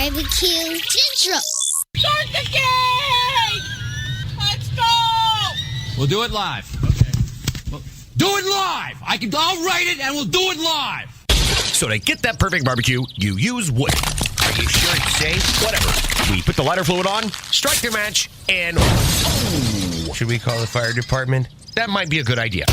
BBQ Central. Start the game! Let's go! We'll do it live. Okay. Do it live! I'll write it and we'll do it live! So to get that perfect barbecue, you use wood. Are you sure it's safe? Whatever. We put the lighter fluid on, strike the match, and... Oh! Should we call the fire department? That might be a good idea.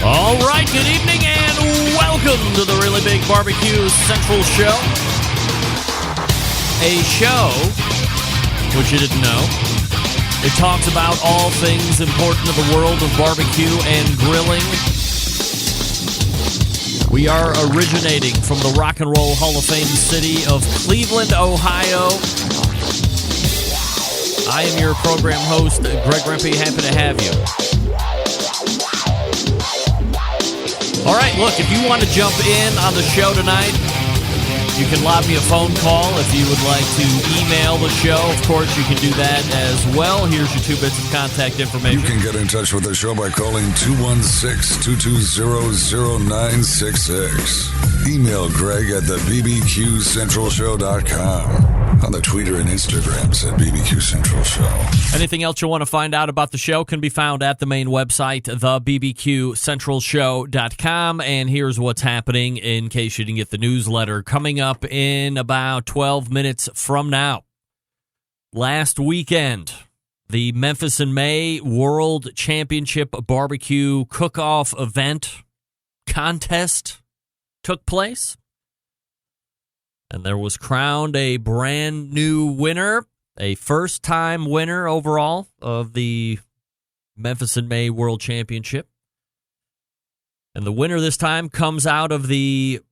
All right, good evening and welcome to the Really Big BBQ Central Show. A show, which you didn't know, it talks about all things important to the world of barbecue and grilling. We are originating from the Rock and Roll Hall of Fame city of Cleveland, Ohio. I am your program host, Greg Rempe. Happy to have you. All right, look, if you want to jump in on the show tonight, you can lob me a phone call. If you would like to email the show, of course, you can do that as well. Here's your 2 bits of contact information. You can get in touch with the show by calling 216-220-0966. Email Greg at the BBQCentralShow.com. On the Twitter and Instagrams at BBQ Central Show. Anything else you want to find out about the show can be found at the main website, thebbqcentralshow.com. And here's what's happening in case you didn't get the newsletter. Coming up in about 12 minutes from now. Last weekend, the Memphis in May World Championship Barbecue Cook-Off event contest took place. And there was crowned a brand new winner, a first-time winner overall of the Memphis in May World Championship. And the winner this time comes out of the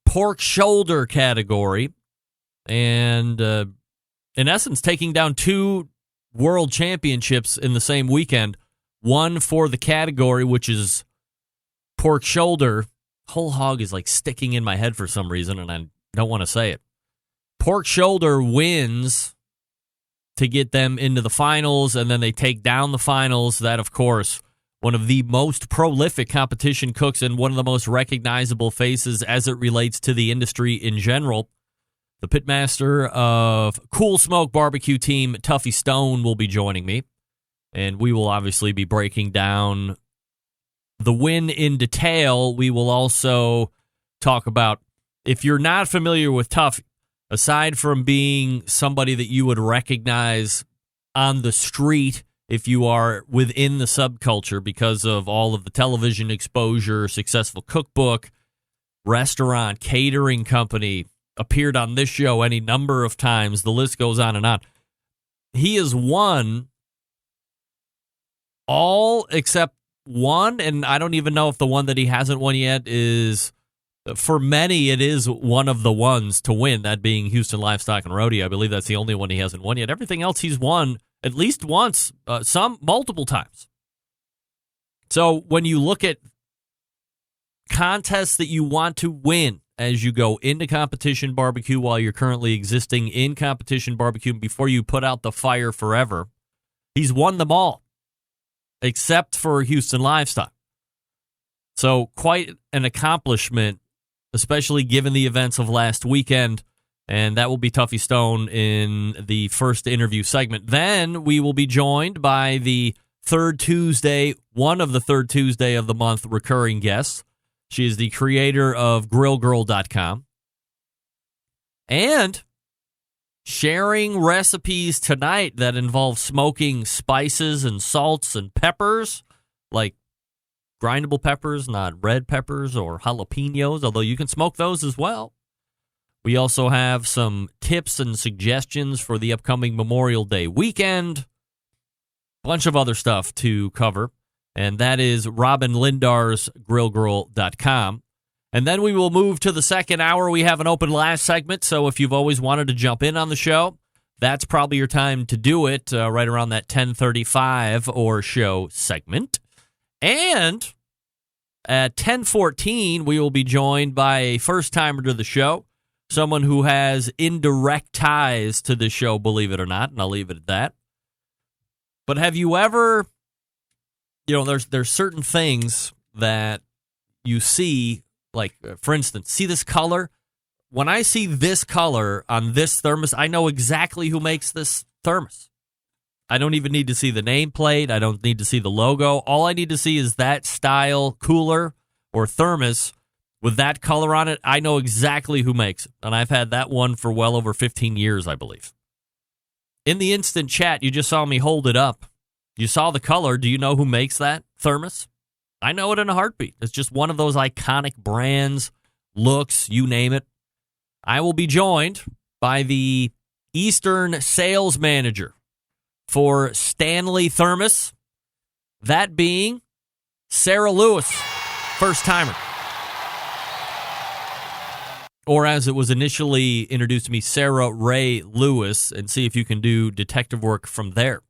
pork shoulder category. And in essence, taking down 2 world championships in the same weekend. One for the category, which is pork shoulder. Whole hog is like sticking in my head for some reason, and I don't want to say it. Pork shoulder wins to get them into the finals, and then they take down the finals. That, of course, one of the most prolific competition cooks and one of the most recognizable faces as it relates to the industry in general. The pitmaster of Cool Smoke Barbecue team, Tuffy Stone, will be joining me, and we will obviously be breaking down the win in detail. We will also talk about, if you're not familiar with Tuffy, aside from being somebody that you would recognize on the street if you are within the subculture because of all of the television exposure, successful cookbook, restaurant, catering company, appeared on this show any number of times, the list goes on and on. He has won all except one, and I don't even know if the one that he hasn't won yet is... For many, it is one of the ones to win, that being Houston Livestock and Rodeo. I believe that's the only one he hasn't won yet. Everything else he's won at least once, some multiple times. So when you look at contests that you want to win as you go into competition barbecue while you're currently existing in competition barbecue before you put out the fire forever, he's won them all, except for Houston Livestock. So quite an accomplishment, especially given the events of last weekend, and that will be Tuffy Stone in the first interview segment. Then we will be joined by the third Tuesday, one of the third Tuesday of the month recurring guests. She is the creator of GrillGirl.com and sharing recipes tonight that involve smoking spices and salts and peppers, like grindable peppers, not red peppers or jalapenos, although you can smoke those as well. We also have some tips and suggestions for the upcoming Memorial Day weekend. Bunch of other stuff to cover, and that is Robin Lindar's GrillGirl.com. And then we will move to the second hour. We have an open last segment, so if you've always wanted to jump in on the show, that's probably your time to do it, right around that 10:35 or show segment. And at 10:14, we will be joined by a first-timer to the show, someone who has indirect ties to the show, believe it or not, and I'll leave it at that. But have you ever, there's certain things that you see, like, for instance, see this color? When I see this color on this thermos, I know exactly who makes this thermos. I don't even need to see the nameplate. I don't need to see the logo. All I need to see is that style cooler or thermos with that color on it. I know exactly who makes it. And I've had that one for well over 15 years, I believe. In the instant chat, you just saw me hold it up. You saw the color. Do you know who makes that thermos? I know it in a heartbeat. It's just one of those iconic brands, looks, you name it. I will be joined by the Eastern sales manager for Stanley Thermos, that being Sarah Lewis, first timer. Or as it was initially introduced to me, Sarah Ray Lewis, and see if you can do detective work from there.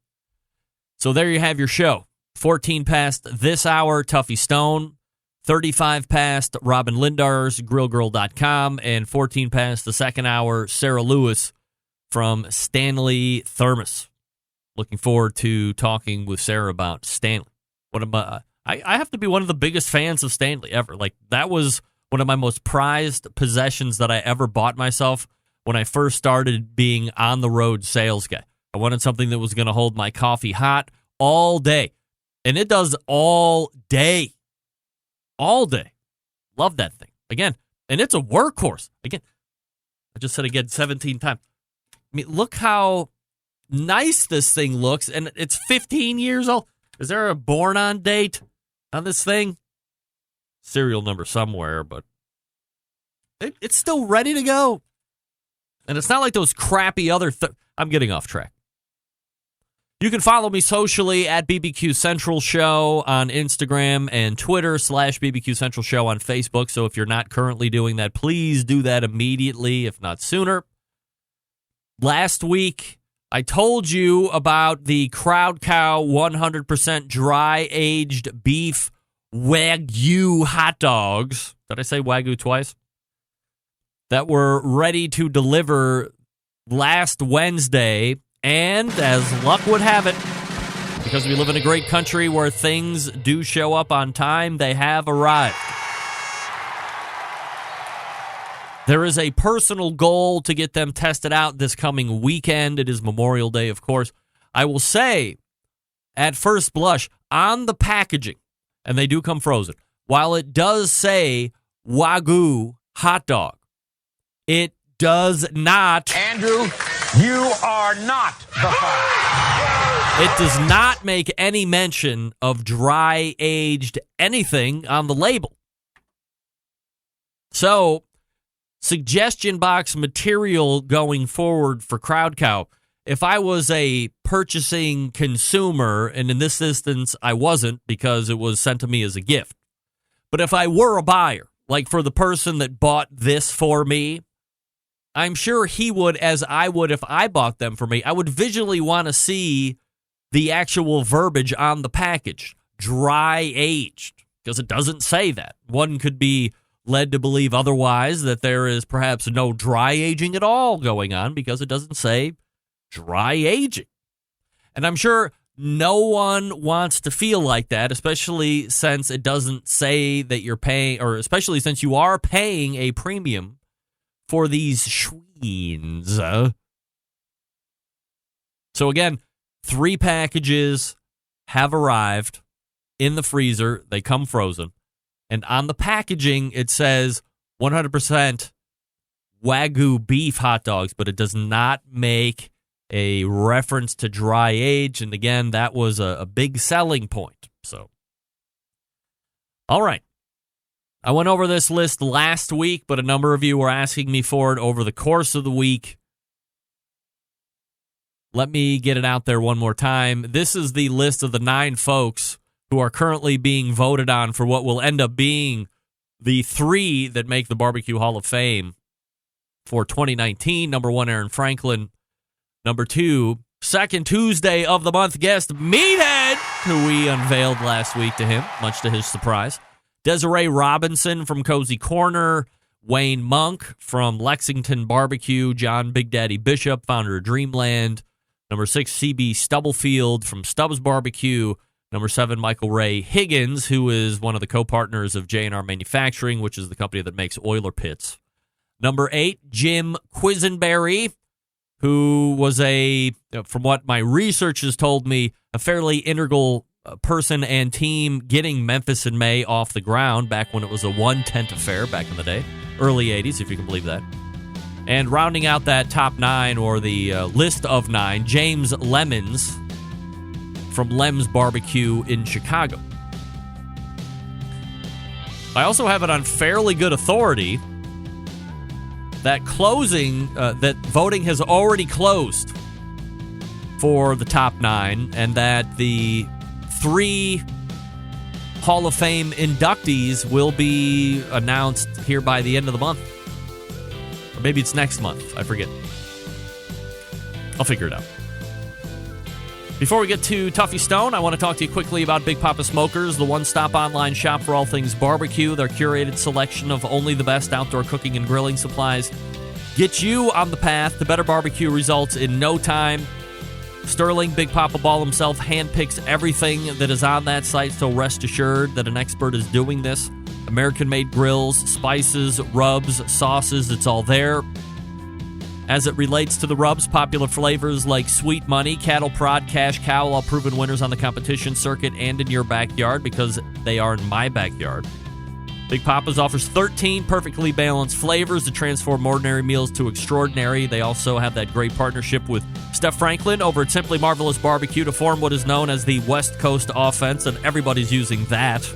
So there you have your show. 14 past this hour, Tuffy Stone. 35 past, Robin Lindar's grillgirl.com. And 14 past the second hour, Sarah Lewis from Stanley Thermos. Looking forward to talking with Sarah about Stanley. I have to be one of the biggest fans of Stanley ever. Like, that was one of my most prized possessions that I ever bought myself when I first started being on the road sales guy. I wanted something that was going to hold my coffee hot all day. And it does all day. All day. Love that thing. Again, and it's a workhorse. Again, I just said again 17 times. I mean, look how nice this thing looks, and it's 15 years old. Is there a born on date on this thing? Serial number somewhere, but it's still ready to go. And it's not like those crappy other I'm getting off track. You can follow me socially at BBQ Central Show on Instagram and Twitter /BBQ Central Show on Facebook. So if you're not currently doing that, please do that immediately, if not sooner. Last week, I told you about the Crowd Cow 100% dry-aged beef Wagyu hot dogs. Did I say Wagyu twice? That were ready to deliver last Wednesday. And as luck would have it, because we live in a great country where things do show up on time, they have arrived. There is a personal goal to get them tested out this coming weekend. It is Memorial Day, of course. I will say, at first blush, on the packaging, and they do come frozen, while it does say Wagyu hot dog, it does not... Andrew, you are not the father. It does not make any mention of dry-aged anything on the label. So, suggestion box material going forward for Crowd Cow. If I was a purchasing consumer, and in this instance I wasn't because it was sent to me as a gift, but if I were a buyer, like for the person that bought this for me, I'm sure he would, as I would if I bought them for me, I would visually want to see the actual verbiage on the package, dry-aged, because it doesn't say that. One could be led to believe otherwise, that there is perhaps no dry aging at all going on because it doesn't say dry aging. And I'm sure no one wants to feel like that, especially since it doesn't say that you're paying, or especially since you are paying a premium for these schweens. So again, 3 packages have arrived in the freezer. They come frozen. And on the packaging, it says 100% Wagyu beef hot dogs, but it does not make a reference to dry age. And again, that was a big selling point. So, all right. I went over this list last week, but a number of you were asking me for it over the course of the week. Let me get it out there one more time. This is the list of the 9 folks who are currently being voted on for what will end up being the 3 that make the BBQ Hall of Fame for 2019. Number 1, Aaron Franklin. Number 2, second Tuesday of the month guest, Meathead, who we unveiled last week to him, much to his surprise. Desiree Robinson from Cozy Corner. Wayne Monk from Lexington Barbecue. John Big Daddy Bishop, founder of Dreamland. Number 6, CB Stubblefield from Stubbs Barbecue. Number 7, Michael Ray Higgins, who is one of the co-partners of J&R Manufacturing, which is the company that makes Oiler Pits. Number 8, Jim Quisenberry, who was from what my research has told me, a fairly integral person and team getting Memphis in May off the ground back when it was a one-tent affair back in the day, early 80s, if you can believe that. And rounding out that top 9, or the list of 9, James Lemons from Lem's Barbecue in Chicago. I also have it on fairly good authority that that voting has already closed for the top 9, and that the 3 Hall of Fame inductees will be announced here by the end of the month. Or maybe it's next month. I forget. I'll figure it out. Before we get to Tuffy Stone, I want to talk to you quickly about Big Papa Smokers, the one-stop online shop for all things barbecue. Their curated selection of only the best outdoor cooking and grilling supplies get you on the path to better barbecue results in no time. Sterling Big Papa Ball himself handpicks everything that is on that site, so rest assured that an expert is doing this. American-made grills, spices, rubs, sauces, it's all there. As it relates to the rubs, popular flavors like Sweet Money, Cattle Prod, Cash Cow, all proven winners on the competition circuit and in your backyard, because they are in my backyard. Big Papa's offers 13 perfectly balanced flavors to transform ordinary meals to extraordinary. They also have that great partnership with Steph Franklin over at Simply Marvelous Barbecue to form what is known as the West Coast Offense, and everybody's using that.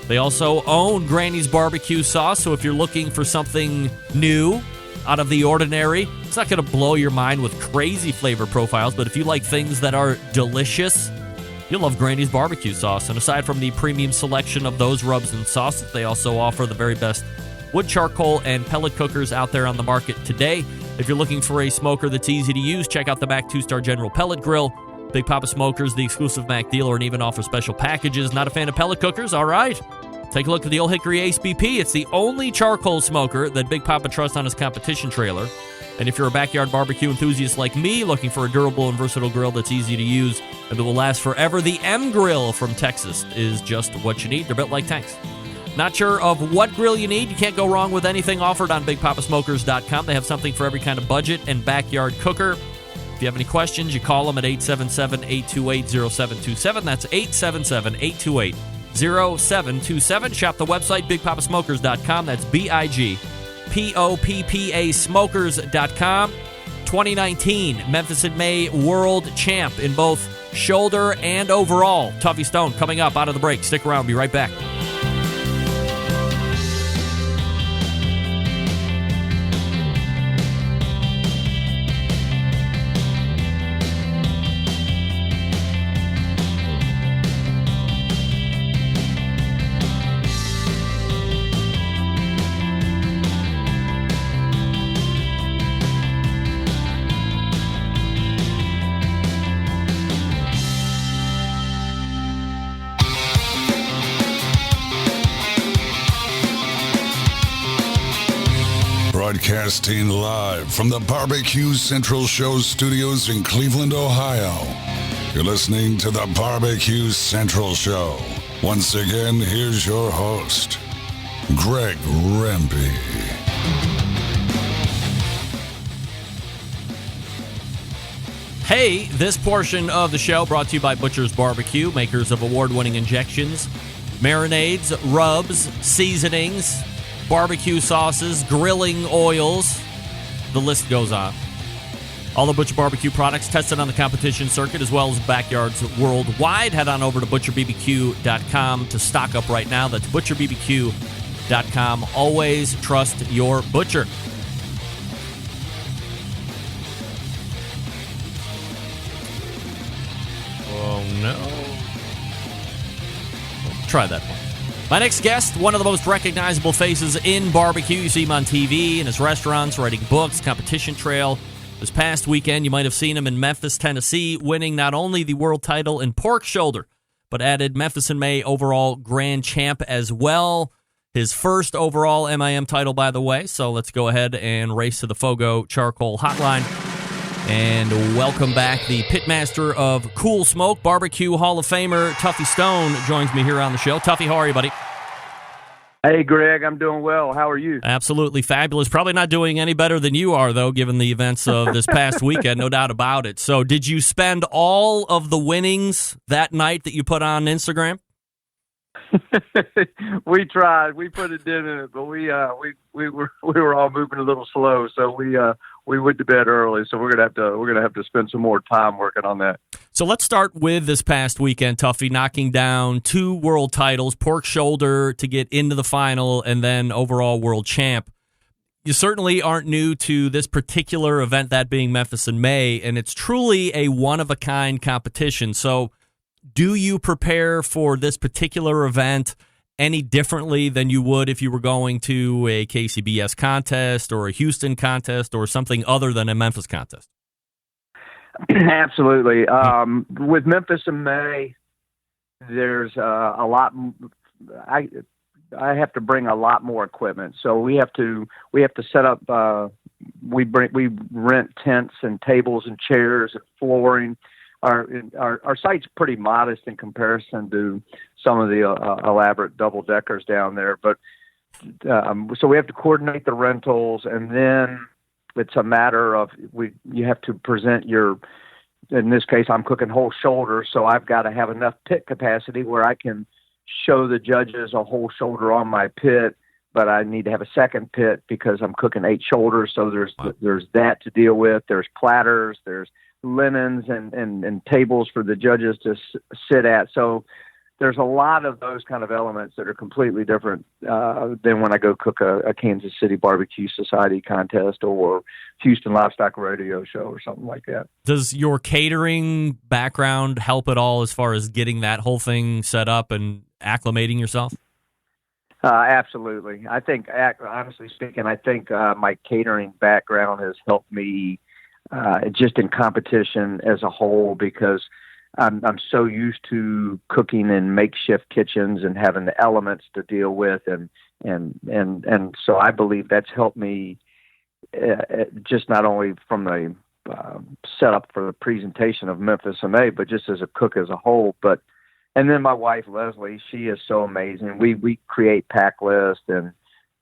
They also own Granny's Barbecue Sauce, so if you're looking for something new, out of the ordinary, it's not going to blow your mind with crazy flavor profiles, but if you like things that are delicious, you'll love Granny's Barbecue Sauce. And aside from the premium selection of those rubs and sauces, they also offer the very best wood charcoal and pellet cookers out there on the market today. If you're looking for a smoker that's easy to use, check out the Mac 2-Star General Pellet Grill. Big Papa Smokers, the exclusive Mac dealer, and even offer special packages. Not a fan of pellet cookers? All right. Take a look at the Old Hickory Ace BP. It's the only charcoal smoker that Big Papa trusts on his competition trailer. And if you're a backyard barbecue enthusiast like me, looking for a durable and versatile grill that's easy to use and that will last forever, the M Grill from Texas is just what you need. They're built like tanks. Not sure of what grill you need? You can't go wrong with anything offered on BigPapaSmokers.com. They have something for every kind of budget and backyard cooker. If you have any questions, you call them at 877-828-0727. That's 877-828-0727. Shop the website, BigPapaSmokers.com. That's BIGPOPPA Smokers.com. 2019 Memphis in May World Champ in both shoulder and overall. Tuffy Stone coming up out of the break. Stick around. Be right back. Broadcasting live from the Barbecue Central Show studios in Cleveland, Ohio. You're listening to the Barbecue Central Show. Once again, here's your host, Greg Rempe. Hey, this portion of the show brought to you by Butcher's Barbecue, makers of award-winning injections, marinades, rubs, seasonings, barbecue sauces, grilling oils. The list goes on. All the Butcher Barbecue products tested on the competition circuit as well as backyards worldwide. Head on over to butcherbbq.com to stock up right now. That's butcherbbq.com. Always trust your butcher. Oh, no. Try that one. My next guest, one of the most recognizable faces in barbecue. You see him on TV, in his restaurants, writing books, competition trail. This past weekend, you might have seen him in Memphis, Tennessee, winning not only the world title in pork shoulder, but added Memphis in May overall grand champ as well. His first overall MIM title, by the way. So let's go ahead and race to the Fogo Charcoal Hotline and welcome back the pitmaster of Cool Smoke, BBQ Hall of Fame'er Tuffy Stone joins me here on the show. Tuffy, how are you, buddy? Hey, Greg, I'm doing well. How are you? Absolutely fabulous. Probably not doing any better than you are, though, given the events of this past weekend, no doubt about it. So did you spend all of the winnings that night that you put on Instagram? We tried. We put a dent in it, but we were all moving a little slow, so we went to bed early. So we're gonna have to spend some more time working on that. So let's start with this past weekend, Tuffy, knocking down 2 world titles, pork shoulder to get into the final, and then overall world champ. You certainly aren't new to this particular event, that being Memphis in May, and it's truly a one-of-a-kind competition. So do you prepare for this particular event any differently than you would if you were going to a KCBS contest or a Houston contest or something other than a Memphis contest? Absolutely. With Memphis in May, there's a lot. I have to bring a lot more equipment, so we have to set up. We rent tents and tables and chairs and flooring. Our site's pretty modest in comparison to some of the elaborate double deckers down there, but so we have to coordinate the rentals, and then it's a matter of you have to present your. In this case, I'm cooking whole shoulder, so I've got to have enough pit capacity where I can show the judges a whole shoulder on my pit, but I need to have a second pit because I'm cooking 8 shoulders. So there's that to deal with. There's platters, there's linens and tables for the judges to sit at. So there's a lot of those kind of elements that are completely different than when I go cook a Kansas City Barbecue Society contest or Houston Livestock Rodeo show or something like that. Does your catering background help at all as far as getting that whole thing set up and acclimating yourself? Absolutely. I think, honestly speaking, my catering background has helped me just in competition as a whole, because I'm so used to cooking in makeshift kitchens and having the elements to deal with, and so I believe that's helped me just not only from the setup for the presentation of Memphis in May, but just as a cook as a whole. And then my wife Leslie, she is so amazing. We create pack lists and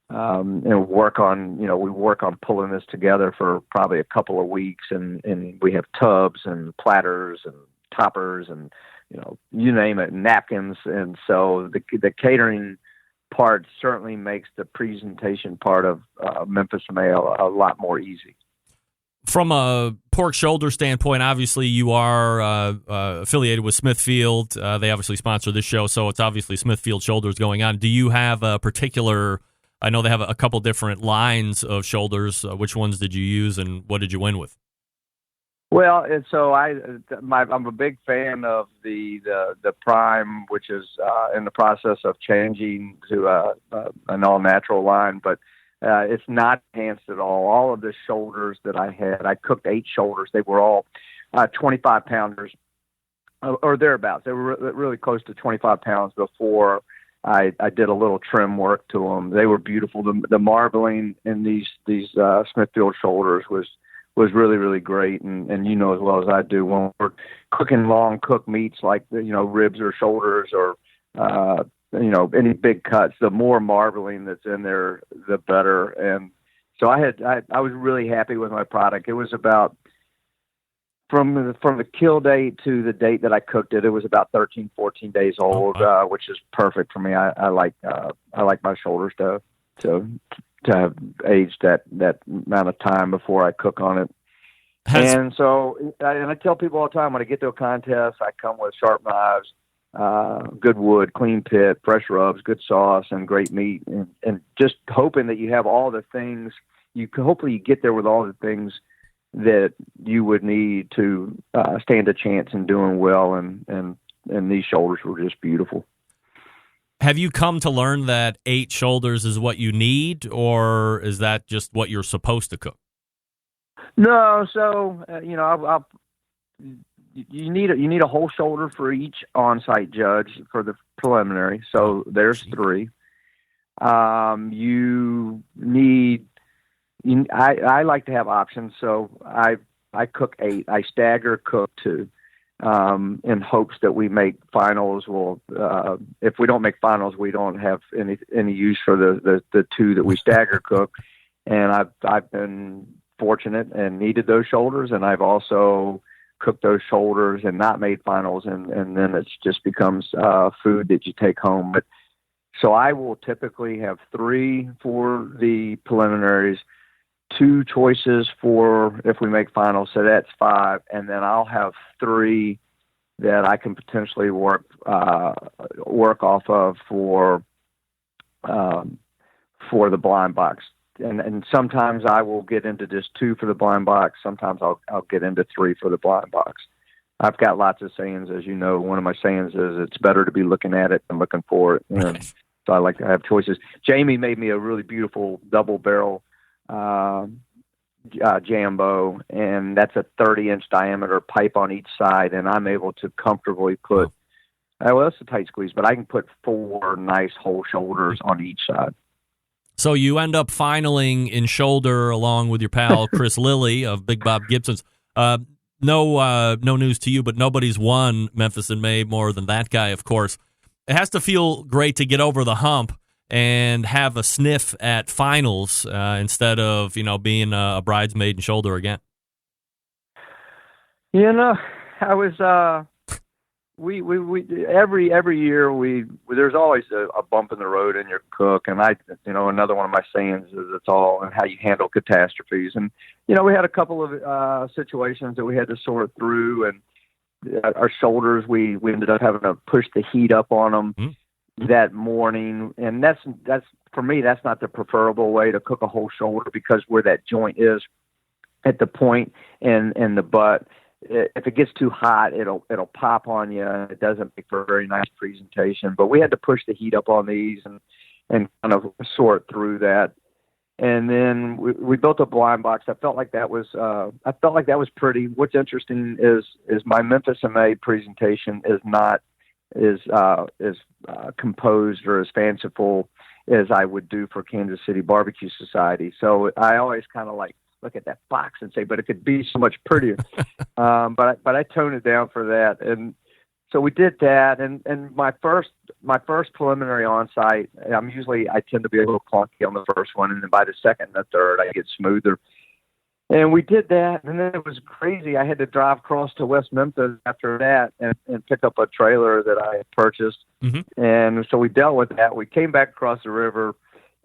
work on, we work on pulling this together for probably a couple of weeks, and we have tubs and platters and toppers and, you name it, napkins. And so the catering part certainly makes the presentation part of Memphis May a lot more easy. From a pork shoulder standpoint, obviously you are affiliated with Smithfield. They obviously sponsor this show, so it's obviously Smithfield shoulders going on. Do you have a particular, I know they have a couple different lines of shoulders. Which ones did you use and what did you win with? Well, and so I'm a big fan of the Prime, which is in the process of changing to an all-natural line, but it's not enhanced at all. All of the shoulders that I had, I cooked 8 shoulders. They were all 25-pounders or thereabouts. They were really close to 25 pounds before I did a little trim work to them. They were beautiful. The marbling in these Smithfield shoulders was really, really great. And as well as I do, when we're cooking long cooked meats like, ribs or shoulders or, any big cuts, the more marbling that's in there, the better. And so I was really happy with my product. It was about, from the kill date to the date that I cooked it, it was about 13, 14 days old, which is perfect for me. I like my shoulders to have aged that amount of time before I cook on it. And I tell people all the time, when I get to a contest, I come with sharp knives, good wood, clean pit, fresh rubs, good sauce, and great meat, and just hoping that you have all the things. Hopefully you get there with all the things that you would need to stand a chance in doing well, and these shoulders were just beautiful. Have you come to learn that 8 shoulders is what you need, or is that just what you're supposed to cook? No, so you need a whole shoulder for each on-site judge for the preliminary. So there's 3. You need. I like to have options, so I cook 8. I stagger cook 2, in hopes that we make finals. Well, if we don't make finals, we don't have any use for the 2 that we stagger cook. And I've been fortunate and needed those shoulders, and I've also cooked those shoulders and not made finals, and then it just becomes food that you take home. But so I will typically have 3 for the preliminaries, 2 choices for if we make finals, so that's 5, and then I'll have 3 that I can potentially work off of for the blind box. And sometimes I will get into just 2 for the blind box. Sometimes I'll get into 3 for the blind box. I've got lots of sayings, as you know. One of my sayings is it's better to be looking at it than looking for it. And so I like to have choices. Jamie made me a really beautiful double barrel Jambo, and that's a 30-inch diameter pipe on each side, and I'm able to comfortably put, well, it's a tight squeeze, but I can put 4 nice whole shoulders on each side. So you end up finaling in shoulder along with your pal Chris Lilly of Big Bob Gibson's. No news to you, but nobody's won Memphis in May more than that guy, of course. It has to feel great to get over the hump and have a sniff at finals instead of being a bridesmaid in shoulder again. I was we every year there's always a bump in the road in your cook, and another one of my sayings is it's all in how you handle catastrophes. And we had a couple of situations that we had to sort through, and our shoulders we ended up having to push the heat up on them that morning, and that's for me, that's not the preferable way to cook a whole shoulder, because where that joint is at the point and the butt, if it gets too hot, it'll pop on you, and it doesn't make for a very nice presentation. But we had to push the heat up on these and kind of sort through that. And then we built a blind box. I felt like that was pretty. What's interesting is my Memphis MA presentation is not as composed or as fanciful as I would do for Kansas City Barbecue Society. So I always kind of look at that box and say, but it could be so much prettier. But I toned it down for that. And so we did that. And my first preliminary on site, I tend to be a little clunky on the first one. And then by the second and the third, I get smoother. And we did that. And then it was crazy. I had to drive across to West Memphis after that and pick up a trailer that I had purchased. Mm-hmm. And so we dealt with that. We came back across the river,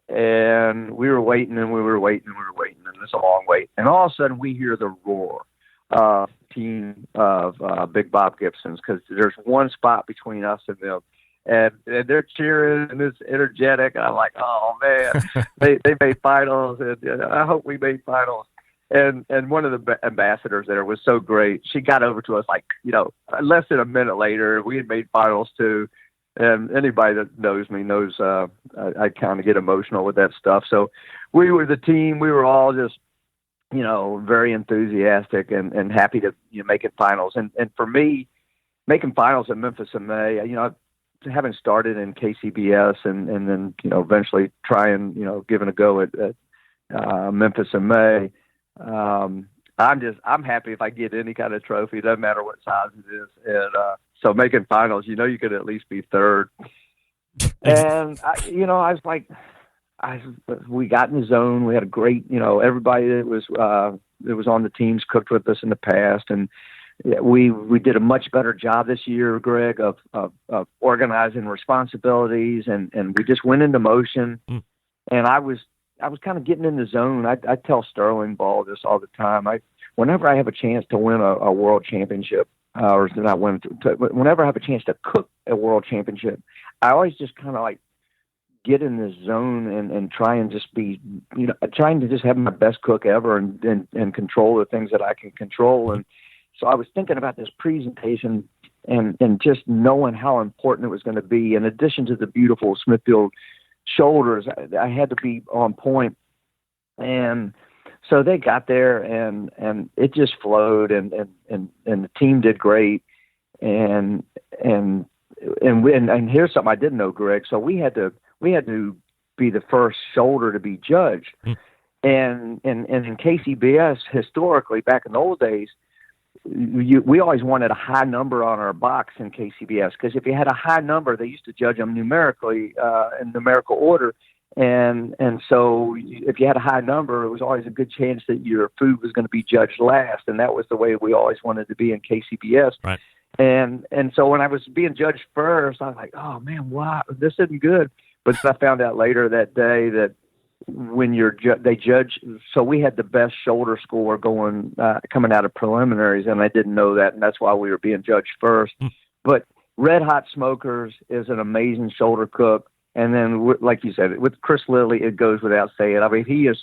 and we were waiting, and we were waiting, and we were waiting, and it's a long wait. And all of a sudden, we hear the roar of team of Big Bob Gibson's, because there's one spot between us and them, and they're cheering, and it's energetic. And I'm like, oh man, they made finals, and I hope we made finals. And one of the ambassadors there was so great. She got over to us less than a minute later. We had made finals too. And anybody that knows me knows I kind of get emotional with that stuff. So we were the team. We were all just, very enthusiastic and happy to make it finals. And for me, making finals at Memphis in May, having started in KCBS and then eventually trying giving a go at Memphis in May. I'm happy if I get any kind of trophy. It doesn't matter what size it is. And so making finals, you could at least be third. And I was like, we got in the zone. We had a great, everybody that was on the teams cooked with us in the past, and we did a much better job this year, Greg, of organizing responsibilities, and we just went into motion. And I was kind of getting in the zone. I tell Sterling Ball this all the time. Whenever I have a chance to win a world championship, or not win, whenever I have a chance to cook a world championship, I always just kind of get in this zone and try and just be, trying to just have my best cook ever and control the things that I can control. And so I was thinking about this presentation and just knowing how important it was going to be. In addition to the beautiful Smithfield shoulders, I had to be on point. And So they got there, and it just flowed, and the team did great, and here's something I didn't know, Greg. So we had to be the first shoulder to be judged, and in KCBS historically back in the old days, we always wanted a high number on our box in KCBS, because if you had a high number, they used to judge them numerically in numerical order. And so if you had a high number, it was always a good chance that your food was going to be judged last. And that was the way we always wanted to be in KCBS. Right. And so when I was being judged first, I was like, oh man, wow, this isn't good. But I found out later that day that when they judge, so we had the best shoulder score going, coming out of preliminaries, and I didn't know that. And that's why we were being judged first. But Red Hot Smokers is an amazing shoulder cook. And then, like you said, with Chris Lilly, it goes without saying. I mean,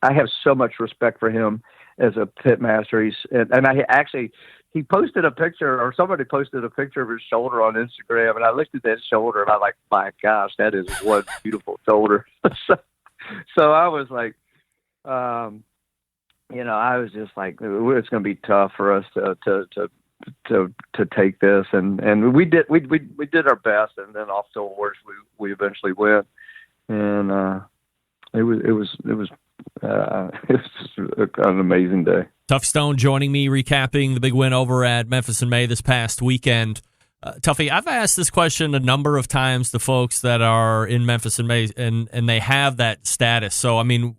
I have so much respect for him as a pit master. He posted a picture, or somebody posted a picture of his shoulder on Instagram, and I looked at that shoulder, and I was like, my gosh, that is one beautiful shoulder. So I was like, I was just like, it's going to be tough for us to take this, and we did our best, and then off to awards we eventually went, and it was an amazing day. Tuffy Stone joining me, recapping the big win over at Memphis in May this past weekend. Tuffy, I've asked this question a number of times to folks that are in Memphis in May, and they have that status. So, I mean,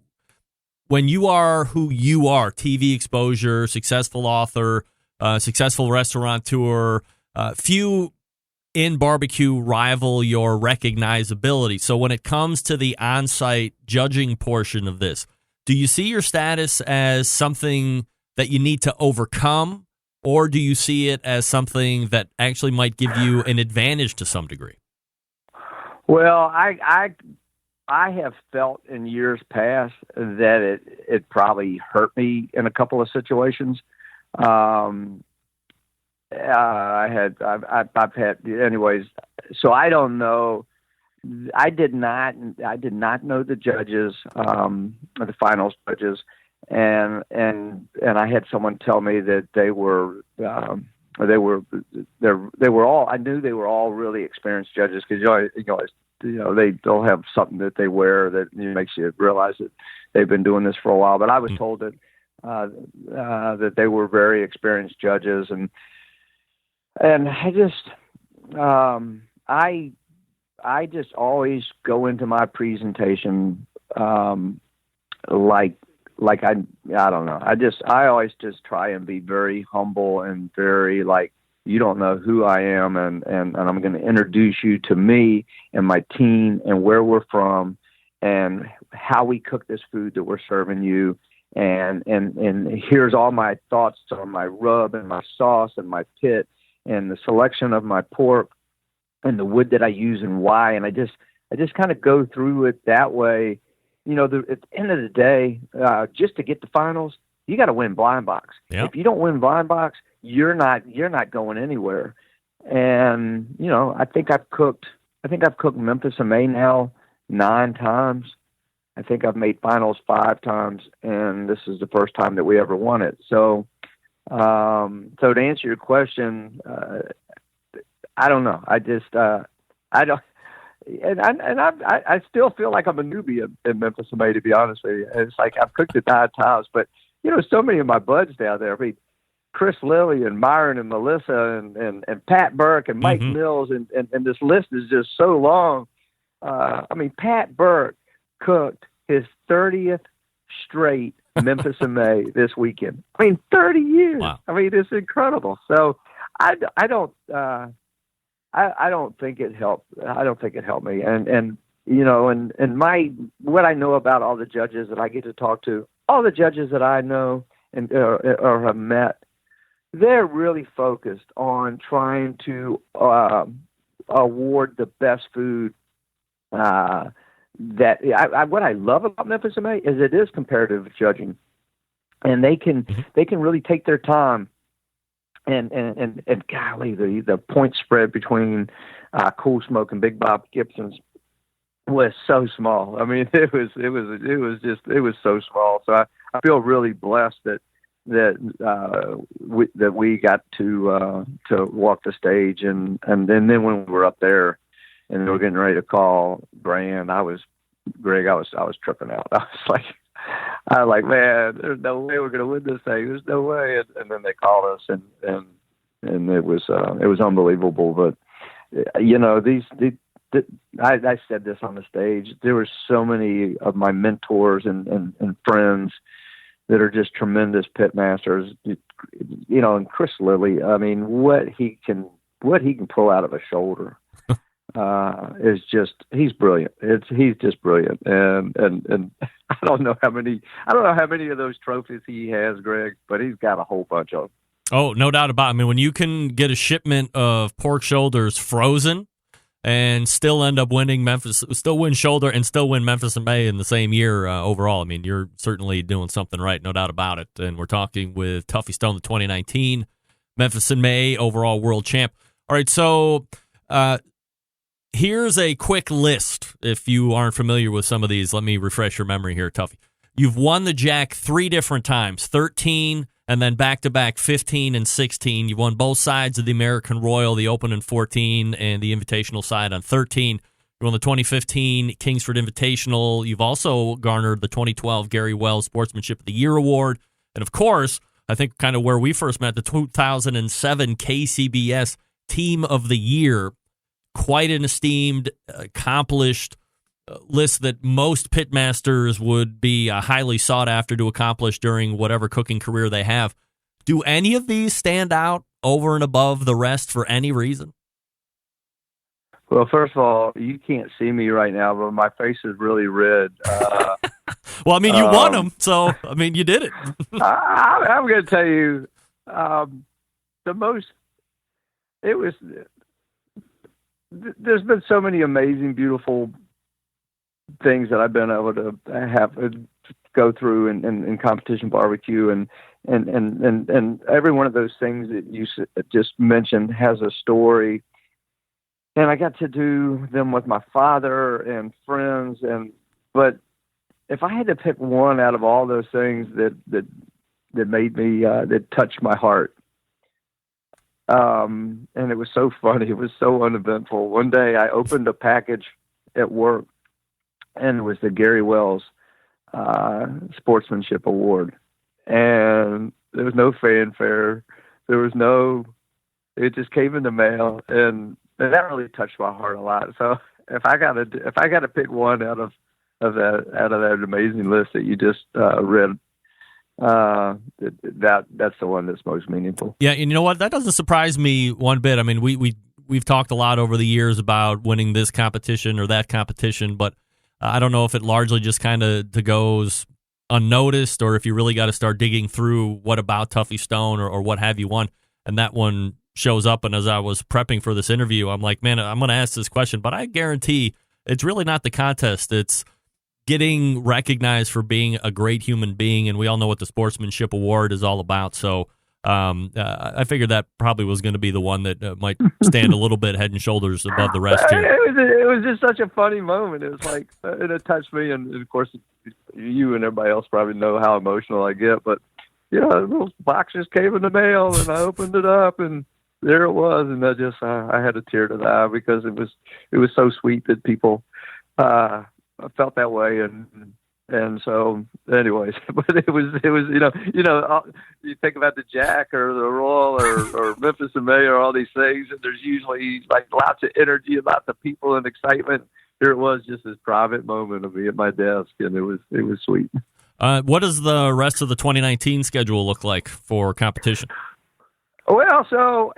when you are who you are, TV exposure, successful author, successful restaurateur, few in barbecue rival your recognizability. So when it comes to the on-site judging portion of this, do you see your status as something that you need to overcome, or do you see it as something that actually might give you an advantage to some degree? Well, I have felt in years past that it probably hurt me in a couple of situations. I've had, anyways. So I don't know. I did not know the judges, the finals judges, and I had someone tell me that they were all. I knew they were all really experienced judges, because they'll have something that they wear that makes you realize that they've been doing this for a while. But I was told that that they were very experienced judges, and I just always go into my presentation like I don't know. I always just try and be very humble and very like, you don't know who I am, and I'm going to introduce you to me and my team and where we're from and how we cook this food that we're serving you. And here's all my thoughts on my rub and my sauce and my pit and the selection of my pork and the wood that I use and why. And I just kind of go through it that way. At the end of the day, just to get the finals, you got to win blind box. Yep. If you don't win blind box, you're not going anywhere. And I think I've cooked Memphis in May now 9 times. I think I've made finals 5 times, and this is the first time that we ever won it. So, to answer your question, I don't know. I don't. I still feel like I'm a newbie in Memphis in May, to be honest with you. It's like I've cooked it 9 times, but so many of my buds down there. I mean, Chris Lilly and Myron and Melissa and Pat Burke and Mike Mills, and this list is just so long. I mean, Pat Burke cooked his 30th straight Memphis in May this weekend. I mean, 30 years. Wow. I mean, it's incredible. So I don't think it helped. I don't think it helped me. And what I know about all the judges that I get to talk to, all the judges that I know and or have met, they're really focused on trying to award the best food. What I love about Memphis in May is it is comparative judging, and they can really take their time. And golly, the point spread between Cool Smoke and Big Bob Gibson's was so small. I mean, it was so small. So I feel really blessed that we got to walk the stage, and then when we were up there and they were getting ready to call Brand, I was tripping out. I was like, man, there's no way we're gonna win this thing. There's no way. And then they called us, and it was unbelievable. But I said this on the stage. There were so many of my mentors and friends that are just tremendous pitmasters. And Chris Lilly, I mean, what he can pull out of a shoulder is just, he's brilliant. He's just brilliant. And I don't know how many of those trophies he has, Greg, but he's got a whole bunch of them. Oh, no doubt about it. I mean, when you can get a shipment of pork shoulders frozen and still end up winning Memphis, still win shoulder and still win Memphis and May in the same year overall, I mean, you're certainly doing something right, no doubt about it. And we're talking with Tuffy Stone, the 2019 Memphis and May overall world champ. All right, so here's a quick list. If you aren't familiar with some of these, let me refresh your memory here, Tuffy. You've won the Jack 3 different times, 13 and then back-to-back 15 and 16. You won both sides of the American Royal, the Open in 14 and the Invitational side on 13. You won the 2015 Kingsford Invitational. You've also garnered the 2012 Gary Wells Sportsmanship of the Year Award. And, of course, I think kind of where we first met, the 2007 KCBS Team of the Year. Quite an esteemed, accomplished list that most pitmasters would be highly sought after to accomplish during whatever cooking career they have. Do any of these stand out over and above the rest for any reason? Well, first of all, you can't see me right now, but my face is really red. Well, I mean, you won them, so, I mean, you did it. I'm going to tell you, there's been so many amazing, beautiful things that I've been able to have go through in competition barbecue, and every one of those things that you just mentioned has a story. And I got to do them with my father and friends, but if I had to pick one out of all those things that made me that touched my heart, and it was so funny, it was so uneventful. One day I opened a package at work, and it was the Gary Wells Sportsmanship Award. And there was no fanfare. It just came in the mail, and that really touched my heart a lot. So if I got to pick one out of that amazing list that you just read, that's the one that's most meaningful. Yeah, and you know what? That doesn't surprise me one bit. I mean, we've talked a lot over the years about winning this competition or that competition, but I don't know if it largely just kind of goes unnoticed, or if you really got to start digging through what about Tuffy Stone or what have you won. And that one shows up. And as I was prepping for this interview, I'm like, man, I'm going to ask this question, but I guarantee it's really not the contest. It's getting recognized for being a great human being. And we all know what the Sportsmanship Award is all about. So I figured that probably was going to be the one that might stand a little bit head and shoulders above the rest here. It was just such a funny moment. It was like, it touched me, and of course, you and everybody else probably know how emotional I get. But the little box just came in the mail, and I opened it up, and there it was, and I had a tear to the eye because it was so sweet that people felt that way, and so, anyways, but it was you think about the Jack or the Royal or Memphis and May or all these things, and there's usually like lots of energy about the people and excitement. Here it was, just this private moment of me at my desk, and it was sweet. What does the rest of the 2019 schedule look like for competition? Well, so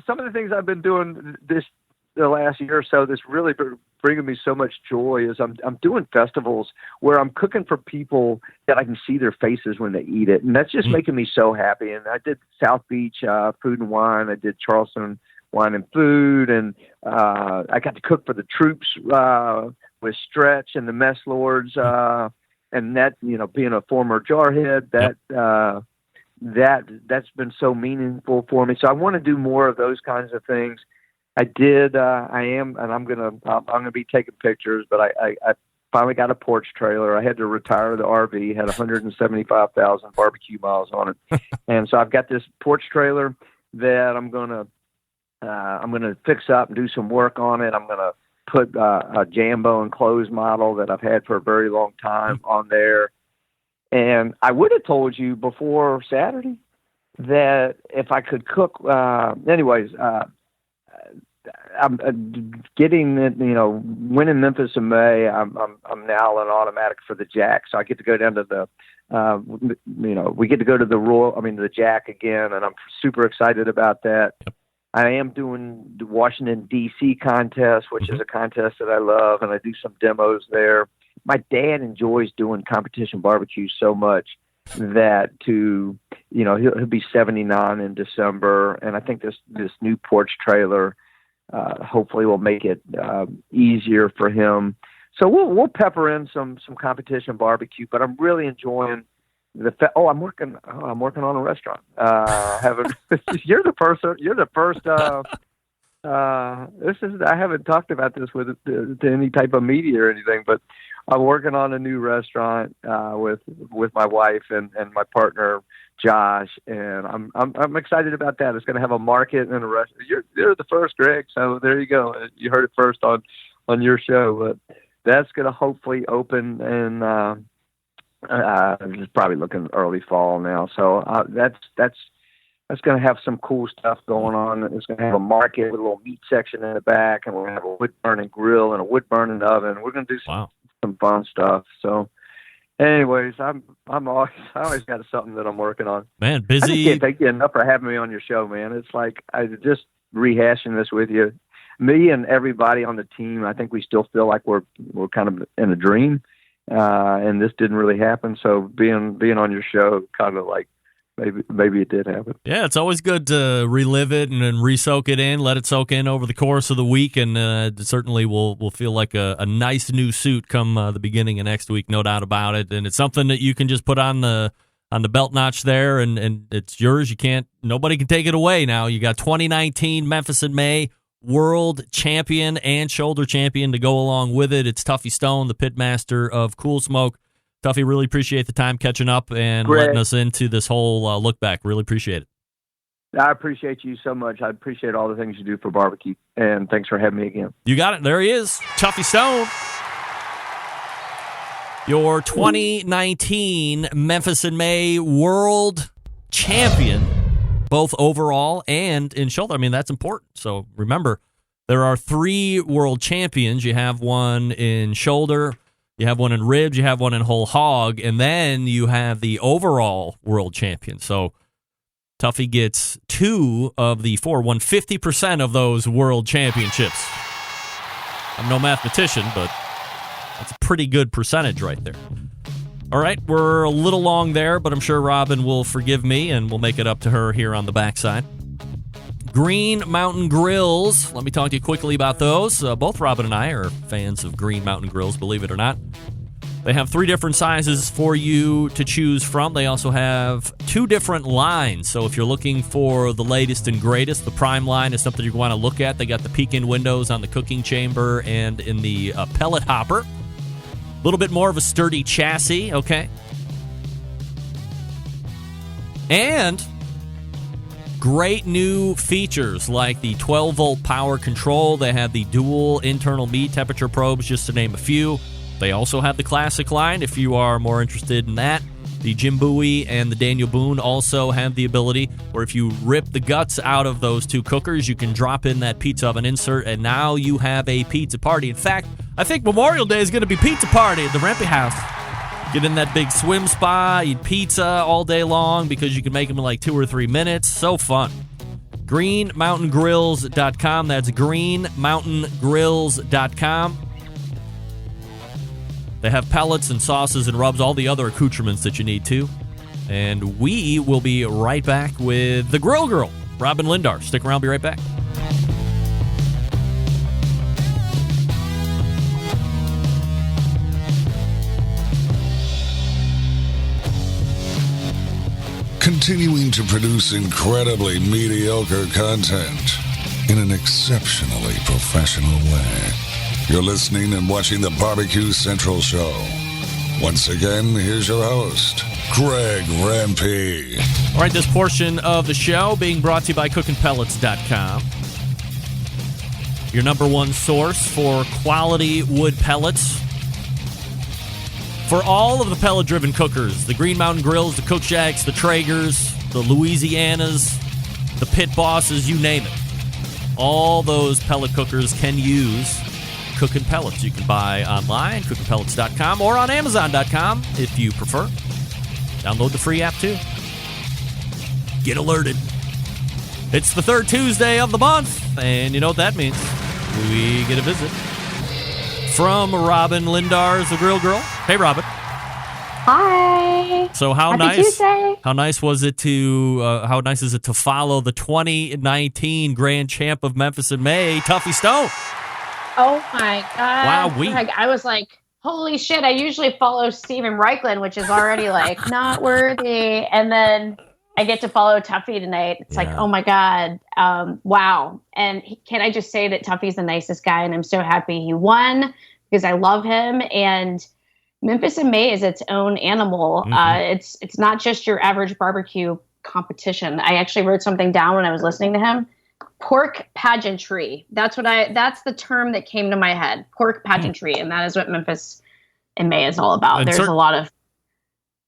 some of the things I've been doing the last year or so that's really bringing me so much joy is I'm doing festivals where I'm cooking for people that I can see their faces when they eat it, and that's just making me so happy. And I did South Beach Food and Wine, I did Charleston Wine and Food, and I got to cook for the troops with Stretch and the Mess Lords, and that being a former jarhead, that's been so meaningful for me. So I want to do more of those kinds of things. I did. I am, and I'm gonna be taking pictures. But I finally got a porch trailer. I had to retire the RV. Had 175,000 barbecue miles on it, and so I've got this porch trailer that I'm gonna fix up and do some work on it. I'm gonna put a Jambo enclosed model that I've had for a very long time on there. And I would have told you before Saturday that if I could cook, I'm getting it, winning Memphis in May. I'm now an automatic for the Jack, so I get to go down to the, we get to go to the Jack again, and I'm super excited about that. Yep. I am doing the Washington D.C. contest, which is a contest that I love, and I do some demos there. My dad enjoys doing competition barbecue so much that he'll be 79 in December, and I think this new porch trailer hopefully will make it easier for him. So we'll pepper in some competition barbecue, but I'm really enjoying I'm working on a restaurant. You're the first. I haven't talked about this to any type of media or anything, but I'm working on a new restaurant with my wife and my partner Josh, and I'm excited about that. It's going to have a market and a restaurant. You're the first, Greg. So there you go. You heard it first on your show, but that's going to hopefully open and. It's probably looking early fall now, so that's going to have some cool stuff going on. It's going to have a market with a little meat section in the back, and we're going to have a wood burning grill and a wood burning oven. We're going to do some fun stuff. So, anyways, I always got something that I'm working on. Man, busy. I just can't thank you enough for having me on your show, man. It's like I just rehashing this with you. Me and everybody on the team, I think we still feel like we're kind of in a dream. And this didn't really happen, so being on your show, kind of like maybe it did happen. Yeah, it's always good to relive it and then re-soak it in, let it soak in over the course of the week, and certainly will feel like a nice new suit come the beginning of next week, no doubt about it. And it's something that you can just put on the belt notch there, and it's yours. Nobody can take it away now. You got 2019 Memphis in May. World champion and shoulder champion to go along with it. It's Tuffy Stone, the pitmaster of Cool Smoke. Tuffy, really appreciate the time catching up and letting us into this whole look back. Really appreciate it. I appreciate you so much. I appreciate all the things you do for barbecue, and thanks for having me again. You got it. There he is, Tuffy Stone. Your 2019 Memphis in May world champion. Both overall and in shoulder. I mean, that's important. So remember, there are 3 world champions. You have one in shoulder, you have one in ribs, you have one in whole hog, and then you have the overall world champion. So Tuffy gets 2 of the 4, won 50% of those world championships. I'm no mathematician, but that's a pretty good percentage right there. All right, we're a little long there, but I'm sure Robin will forgive me, and we'll make it up to her here on the backside. Green Mountain Grills. Let me talk to you quickly about those. Both Robin and I are fans of Green Mountain Grills, believe it or not. They have 3 different sizes for you to choose from. They also have 2 different lines. So if you're looking for the latest and greatest, the Prime line is something you want to look at. They got the peek-in windows on the cooking chamber and in the pellet hopper. A little bit more of a sturdy chassis, okay? And great new features like the 12-volt power control. They have the dual internal meat temperature probes, just to name a few. They also have the classic line, if you are more interested in that. The Jim Bowie and the Daniel Boone also have the ability where if you rip the guts out of those 2 cookers, you can drop in that pizza oven insert, and now you have a pizza party. In fact, I think Memorial Day is going to be pizza party at the Rempe House. Get in that big swim spa, eat pizza all day long because you can make them in like 2 or 3 minutes. So fun. GreenMountainGrills.com. That's GreenMountainGrills.com. They have pellets and sauces and rubs, all the other accoutrements that you need to. And we will be right back with the Grill Girl, Robin Lindar. Stick around, be right back. Continuing to produce incredibly mediocre content. in an exceptionally professional way. You're listening and watching the BBQ Central Show. Once again, here's your host, Greg Rampey. All right, this portion of the show being brought to you by cookingpellets.com. Your number one source for quality wood pellets. For all of the pellet-driven cookers, the Green Mountain Grills, the Cook Shacks, the Traegers, the Louisianas, the Pit Bosses, you name it. All those pellet cookers can use cooking pellets. You can buy online, cookingpellets.com, or on amazon.com if you prefer. Download the free app too. Get alerted. It's the third Tuesday of the month, and you know what that means. We get a visit from Robin Lindars, the Grill Girl. Hey, Robin. Hi. So how Happy nice? Tuesday. How nice was it to? How nice is it to follow the 2019 Grand Champ of Memphis in May, Tuffy Stone? Oh my God! Wow, I was like, holy shit! I usually follow Steven Reichlin, which is already like not worthy, and then I get to follow Tuffy tonight. It's like, oh my God, wow! And can I just say that Tuffy's the nicest guy, and I'm so happy he won because I love him and. Memphis in May is its own animal. Mm-hmm. It's not just your average barbecue competition. I actually wrote something down when I was listening to him. Pork pageantry. That's the term that came to my head. Pork pageantry, and that is what Memphis in May is all about. There's a lot of.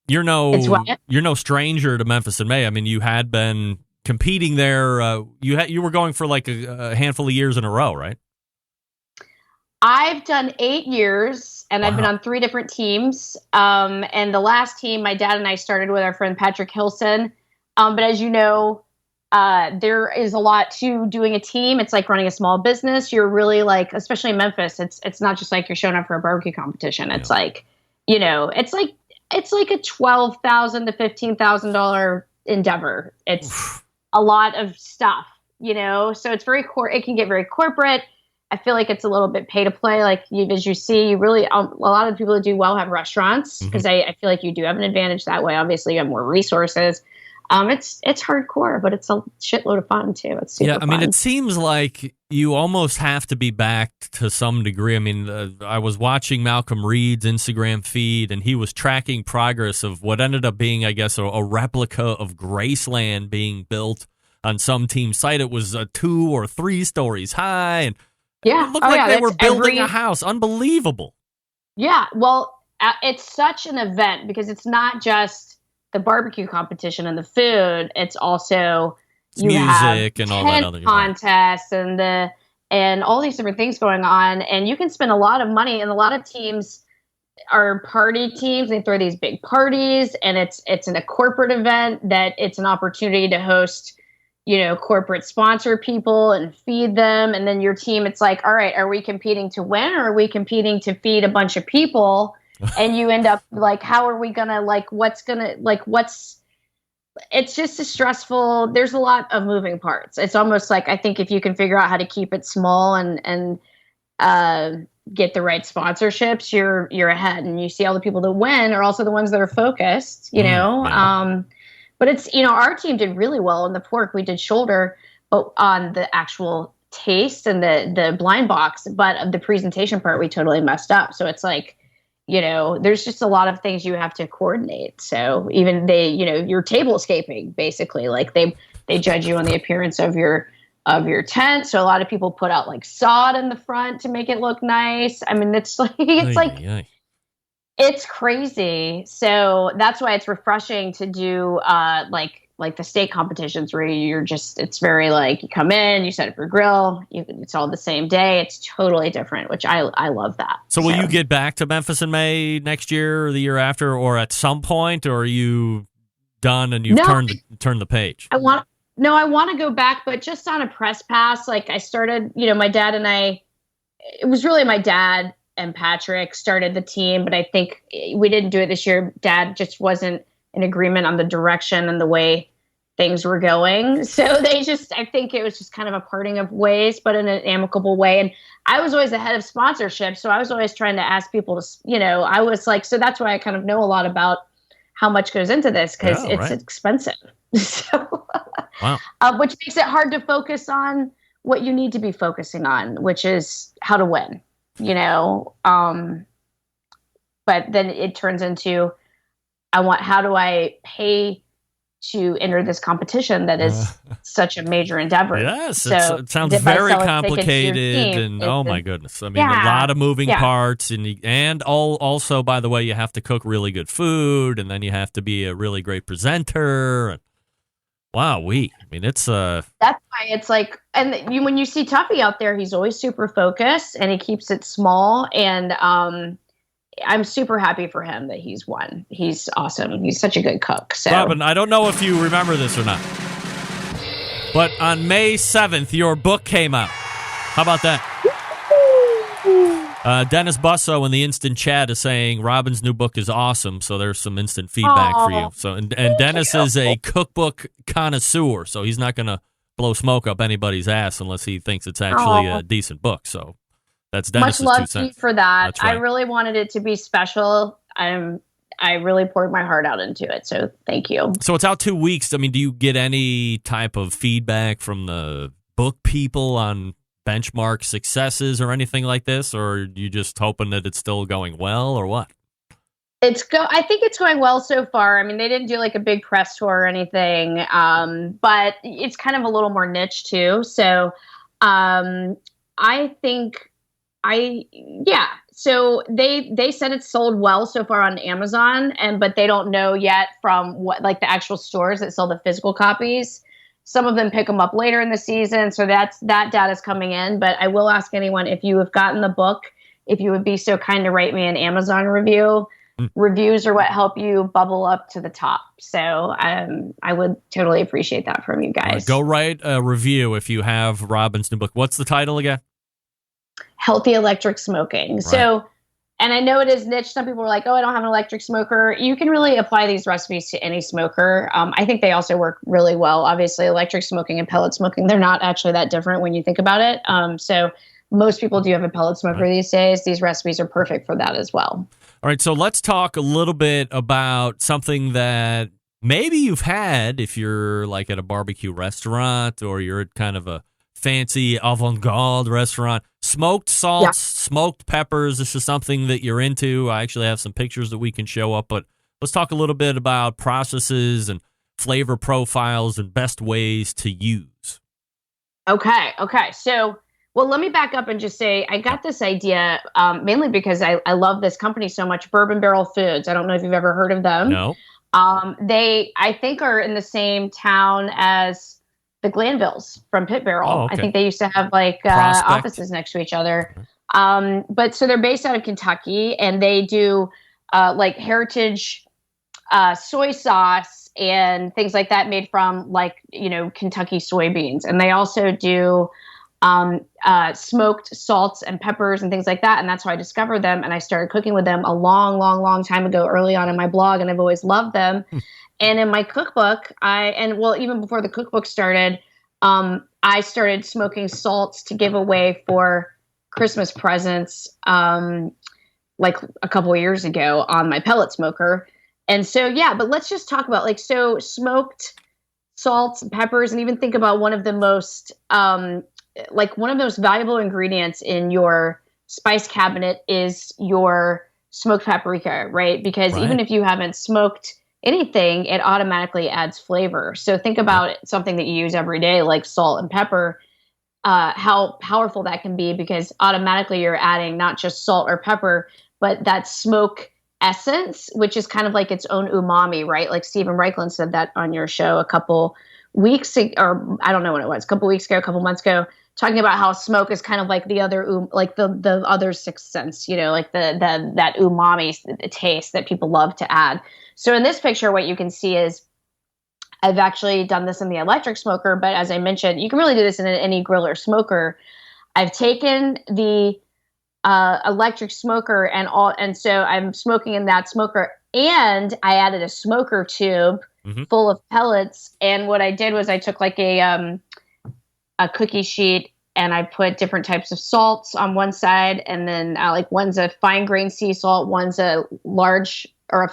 You're no stranger to Memphis in May. I mean, you had been competing there. You were going for like a handful of years in a row, right? I've done 8 years, and I've been on 3 different teams. And the last team, my dad and I started with our friend Patrick Hilson. But as you know, there is a lot to doing a team. It's like running a small business. You're really like, especially in Memphis, it's not just like you're showing up for a barbecue competition. It's like, you know, it's like a $12,000 to $15,000 endeavor. It's a lot of stuff, you know. So it's it can get very corporate. I feel like it's a little bit pay to play. Like as you see, you really a lot of the people that do well have restaurants because I feel like you do have an advantage that way. Obviously, you have more resources. It's hardcore, but it's a shitload of fun too. It's super I mean, fun. it seems like you almost have to be backed to some degree. I mean, I was watching Malcolm Reed's Instagram feed, and he was tracking progress of what ended up being, I guess, a replica of Graceland being built on some team site. It was 2 or 3 stories high, and it looked like they were building a house. Unbelievable. Yeah, well, it's such an event because it's not just the barbecue competition and the food. It's also music and all that other contests and all these different things going on. And you can spend a lot of money. And a lot of teams are party teams. They throw these big parties, and it's in a corporate event that it's an opportunity to host, you know, corporate sponsor people and feed them. And then your team, it's like, all right, are we competing to win or are we competing to feed a bunch of people? And you end up like, how are we going to it's just a stressful, there's a lot of moving parts. It's almost like, I think if you can figure out how to keep it small and get the right sponsorships, you're ahead. And you see all the people that win are also the ones that are focused, you know? Yeah. But it's, you know, our team did really well on the pork. We did shoulder, but on the actual taste and the blind box, but the presentation part, we totally messed up. So it's like, you know, there's just a lot of things you have to coordinate. So even you're tablescaping basically, like they judge you on the appearance of your tent. So a lot of people put out like sod in the front to make it look nice. I mean, it's like, it's crazy. So that's why it's refreshing to do like the state competitions where it's very like you come in, you set up your grill, it's all the same day. It's totally different, which I love that. So will you get back to Memphis in May next year or the year after or at some point, or are you done and you've turned the page? I want to go back, but just on a press pass. Like I started, you know, my dad and I, it was really my dad and Patrick started the team, but I think we didn't do it this year. Dad just wasn't in agreement on the direction and the way things were going. So I think it was just kind of a parting of ways, but in an amicable way. And I was always ahead of sponsorship. So I was always trying to ask people to, you know, I was like, so that's why I kind of know a lot about how much goes into this because it's expensive. So, wow. Which makes it hard to focus on what you need to be focusing on, which is how to win, but then it turns into, how do I pay to enter this competition that is such a major endeavor? Yes, so it sounds very complicated, and oh my goodness, I mean, a lot of moving parts, and also, by the way, you have to cook really good food, and then you have to be a really great presenter. And I mean, it's that's why it's like, and when you see Tuffy out there, he's always super focused, and he keeps it small, and I'm super happy for him that he's won. He's awesome. He's such a good cook. So, Robin, I don't know if you remember this or not, but on May 7th, your book came out. How about that? Dennis Busso in the instant chat is saying Robin's new book is awesome, so there's some instant feedback for you. So, and Dennis is a cookbook connoisseur, so he's not going to blow smoke up anybody's ass unless he thinks it's actually a decent book. So that's Dennis's much love 2 cents. to you for that. That's right. I really wanted it to be special. I really poured my heart out into it, so thank you. So it's out 2 weeks. I mean, do you get any type of feedback from the book people on benchmark successes or anything like this, or are you just hoping that it's still going well, or what? I think it's going well so far. I mean, they didn't do like a big press tour or anything, but it's kind of a little more niche too. So I think so they said it's sold well so far on Amazon, but they don't know yet from what, like, the actual stores that sell the physical copies. Some of them pick them up later in the season, so that data is coming in. But I will ask anyone, if you have gotten the book, if you would be so kind to write me an Amazon review. Reviews are what help you bubble up to the top. So I would totally appreciate that from you guys. Go write a review if you have Robin's new book. What's the title again? Healthy Electric Smoking. Right. So, and I know it is niche. Some people are like, oh, I don't have an electric smoker. You can really apply these recipes to any smoker. I think they also work really well. Obviously, electric smoking and pellet smoking, they're not actually that different when you think about it. So most people do have a pellet smoker these days. These recipes are perfect for that as well. All right, so let's talk a little bit about something that maybe you've had if you're like at a barbecue restaurant or you're at kind of a fancy avant-garde restaurant. Smoked salts, smoked peppers. This is something that you're into. I actually have some pictures that we can show up, but let's talk a little bit about processes and flavor profiles and best ways to use. Okay. So, well, let me back up and just say I got this idea mainly because I love this company so much, Bourbon Barrel Foods. I don't know if you've ever heard of them. No. They, I think, are in the same town as the Glanvilles from Pit Barrel. Oh, okay. I think they used to have like offices next to each other. But so they're based out of Kentucky, and they do like heritage soy sauce and things like that made from, like, Kentucky soybeans. And they also do smoked salts and peppers and things like that. And that's how I discovered them. And I started cooking with them a long time ago, early on in my blog. And I've always loved them. And in my cookbook, even before the cookbook started, I started smoking salts to give away for Christmas presents, like a couple of years ago on my pellet smoker. And so, but let's just talk about smoked salts and peppers, and even think about one of the most, one of the most valuable ingredients in your spice cabinet is your smoked paprika, right? Because even if you haven't smoked anything, it automatically adds flavor. So think about something that you use every day, like salt and pepper, how powerful that can be, because automatically you're adding not just salt or pepper, but that smoke essence, which is kind of like its own umami, right? Like Stephen Reichlin said that on your show a couple weeks ago, or I don't know when it was, a couple weeks ago, a couple months ago, talking about how smoke is kind of like the other, like the other sixth sense, like that umami the taste that people love to add. So in this picture, what you can see is I've actually done this in the electric smoker, but as I mentioned, you can really do this in any grill or smoker. I've taken the electric smoker and so I'm smoking in that smoker, and I added a smoker tube full of pellets. And what I did was I took like a cookie sheet, and I put different types of salts on one side, and then one's a fine grain sea salt, one's a large, or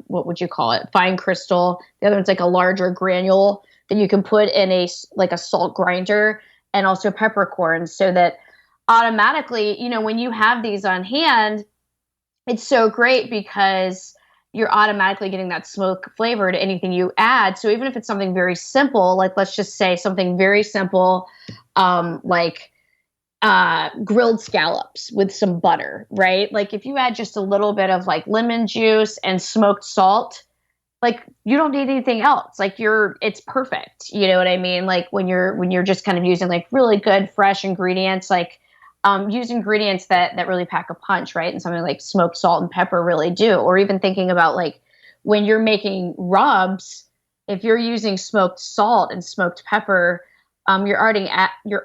what would you call it, fine crystal. The other one's like a larger granule that you can put in a salt grinder. and also peppercorns, so that automatically, when you have these on hand, it's so great because you're automatically getting that smoke flavor to anything you add. So even if it's something very simple, like let's just say something very simple, like grilled scallops with some butter, right? Like if you add just a little bit of like lemon juice and smoked salt, like you don't need anything else. Like it's perfect. You know what I mean? Like when you're just kind of using like really good fresh ingredients, like use ingredients that really pack a punch, right? And something like smoked salt and pepper really do. Or even thinking about like when you're making rubs, if you're using smoked salt and smoked pepper, you're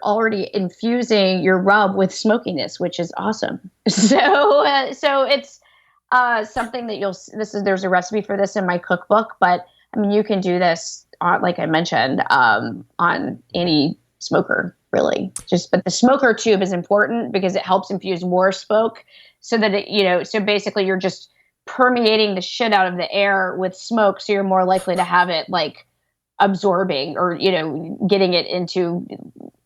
already infusing your rub with smokiness, which is awesome. So it's something that there's a recipe for this in my cookbook, but I mean, you can do this like I mentioned, on any smoker really. But the smoker tube is important because it helps infuse more smoke so that so basically you're just permeating the shit out of the air with smoke. So you're more likely to have it like absorbing or, getting it into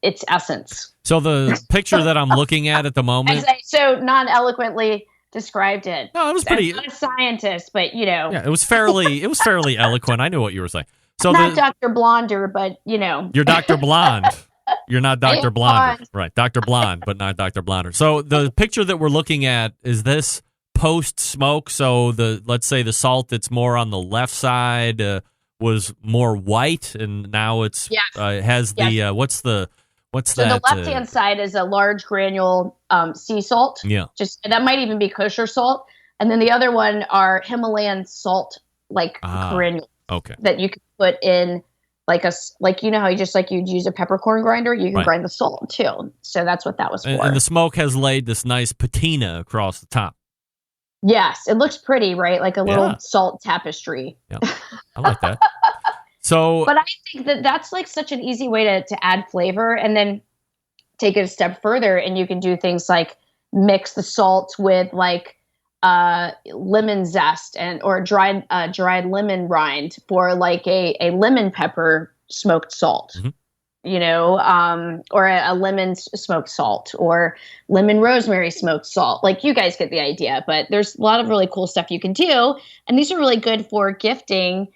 its essence. So the picture that I'm looking at the moment. So non-eloquently described it. No, it was pretty. I'm not a scientist, but Yeah, it was fairly eloquent. I knew what you were saying. So not Dr. Blonder, but You're Dr. Blonde. You're not Dr. Blonder. Right, Dr. Blonde, but not Dr. Blonder. So the picture that we're looking at, is this post smoke? So let's say the salt that's more on the left side was more white, and now it's has the what's that? So the left-hand side is a large granule sea salt. Yeah. That might even be kosher salt. And then the other one are Himalayan salt, like granules. Okay. That you can put in like how you'd use a peppercorn grinder, you can grind the salt too. So that's what that was for. And the smoke has laid this nice patina across the top. Yes, it looks pretty, right? Like a little salt tapestry. Yeah, I like that. But I think that's like such an easy way to add flavor, and then take it a step further, and you can do things like mix the salt with like lemon zest or dried lemon rind for like a lemon pepper smoked salt. Mm-hmm. Or a lemon smoked salt or lemon rosemary smoked salt. Like you guys get the idea, but there's a lot of really cool stuff you can do. And these are really good for gifting,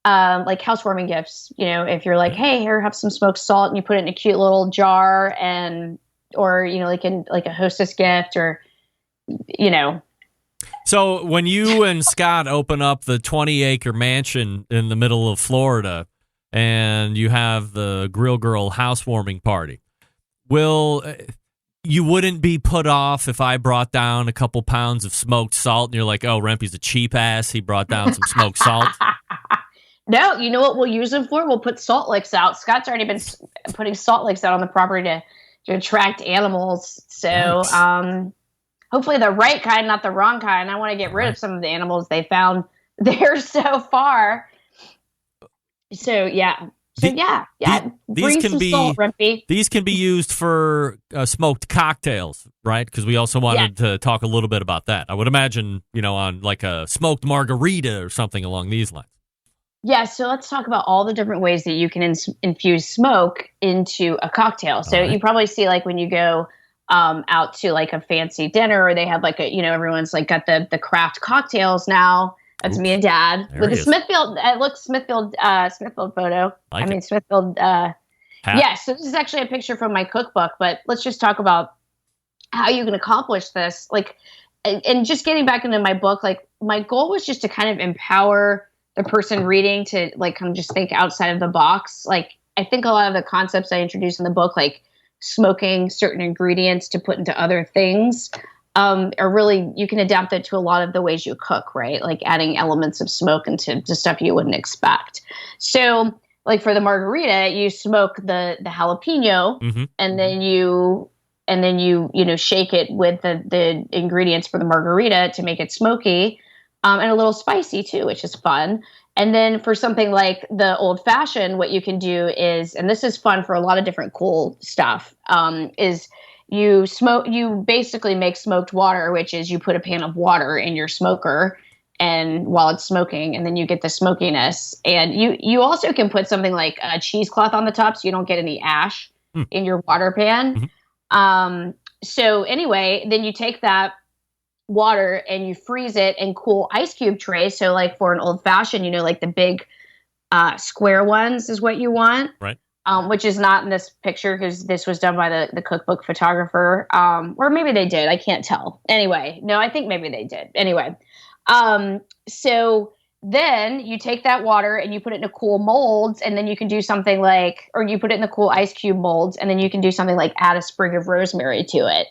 like housewarming gifts. If you're like, hey, here, have some smoked salt, and you put it in a cute little jar or like a hostess gift or. So when you and Scott open up the 20-acre mansion in the middle of Florida, and you have the Grill Girl housewarming party, you wouldn't be put off if I brought down a couple pounds of smoked salt and you're like, oh, Rempy's a cheap ass, he brought down some smoked salt? No, you know what we'll use them for? We'll put salt licks out. Scott's already been putting salt licks out on the property to attract animals. So hopefully the right kind, not the wrong kind. I want to get rid of some of the animals they found there so far. So yeah. Bring some salt, Rempy. These can be used for smoked cocktails, right? Because we also wanted to talk a little bit about that. I would imagine, on like a smoked margarita or something along these lines. Yeah, so let's talk about all the different ways that you can infuse smoke into a cocktail. So you probably see like when you go out to like a fancy dinner, or they have like everyone's like got the craft cocktails now. That's me and Dad with the Smithfield. It looks Smithfield photo. Smithfield. Yeah. So this is actually a picture from my cookbook. But let's just talk about how you can accomplish this. Like, and just getting back into my book. Like, my goal was just to kind of empower the person reading to like kind of just think outside of the box. Like, I think a lot of the concepts I introduced in the book, like smoking certain ingredients to put into other things, are really, you can adapt it to a lot of the ways you cook, right? Like adding elements of smoke into stuff you wouldn't expect. So like for the margarita, you smoke the jalapeno, and then you shake it with the ingredients for the margarita to make it smoky, and a little spicy too, which is fun. And then for something like the old fashioned, what you can do is, and this is fun for a lot of different cool stuff, is you basically make smoked water, which is you put a pan of water in your smoker and while it's smoking, and then you get the smokiness. And you also can put something like a cheesecloth on the top so you don't get any ash in your water pan. So anyway, then you take that water and you freeze it in cool ice cube trays. So like for an old fashioned, like the big square ones is what you want. Right. Which is not in this picture because this was done by the cookbook photographer. Or maybe they did. I can't tell. Anyway, no, I think maybe they did. Anyway. So then you take that water and you put it in a cool molds, and then you can do something like, or you put it in the cool ice cube molds, and then you can do something like add a sprig of rosemary to it.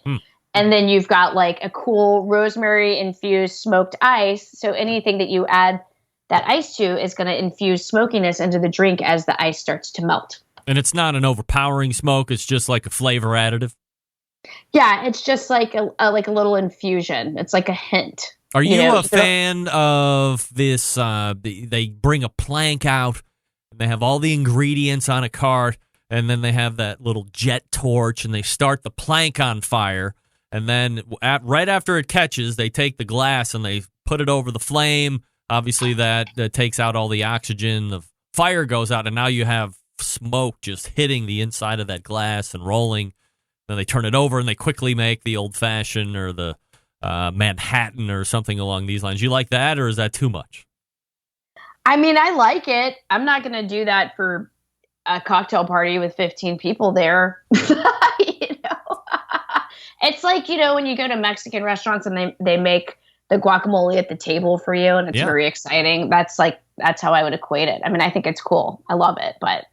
And then you've got like a cool rosemary infused smoked ice. So anything that you add that ice to is going to infuse smokiness into the drink as the ice starts to melt. And it's not an overpowering smoke. It's just like a flavor additive. Yeah, it's just like a little infusion. It's like a hint. Are you a fan of this? They bring a plank out, and they have all the ingredients on a cart, and then they have that little jet torch, and they start the plank on fire, and then right after it catches, they take the glass and they put it over the flame. Obviously, that takes out all the oxygen. The fire goes out, and now you have smoke just hitting the inside of that glass and rolling. Then they turn it over, and they quickly make the old-fashioned or the Manhattan or something along these lines. You like that, or is that too much? I mean, I like it. I'm not going to do that for a cocktail party with 15 people there. It's like, when you go to Mexican restaurants and they make the guacamole at the table for you, and it's very exciting. That's how I would equate it. I mean, I think it's cool. I love it, but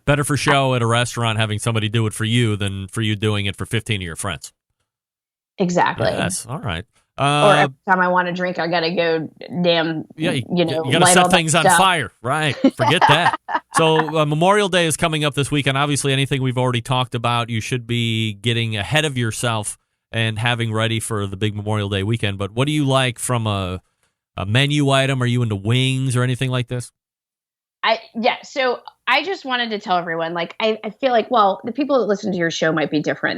better for show at a restaurant having somebody do it for you than for you doing it for 15 of your friends. Exactly. Yes. All right. Or every time I want a drink, I got to go you got to set things on fire. Right. Forget that. So Memorial Day is coming up this weekend. Obviously, anything we've already talked about, you should be getting ahead of yourself and having ready for the big Memorial Day weekend. But what do you like from a menu item? Are you into wings or anything like this? So I just wanted to tell everyone, I feel like, well, the people that listen to your show might be different.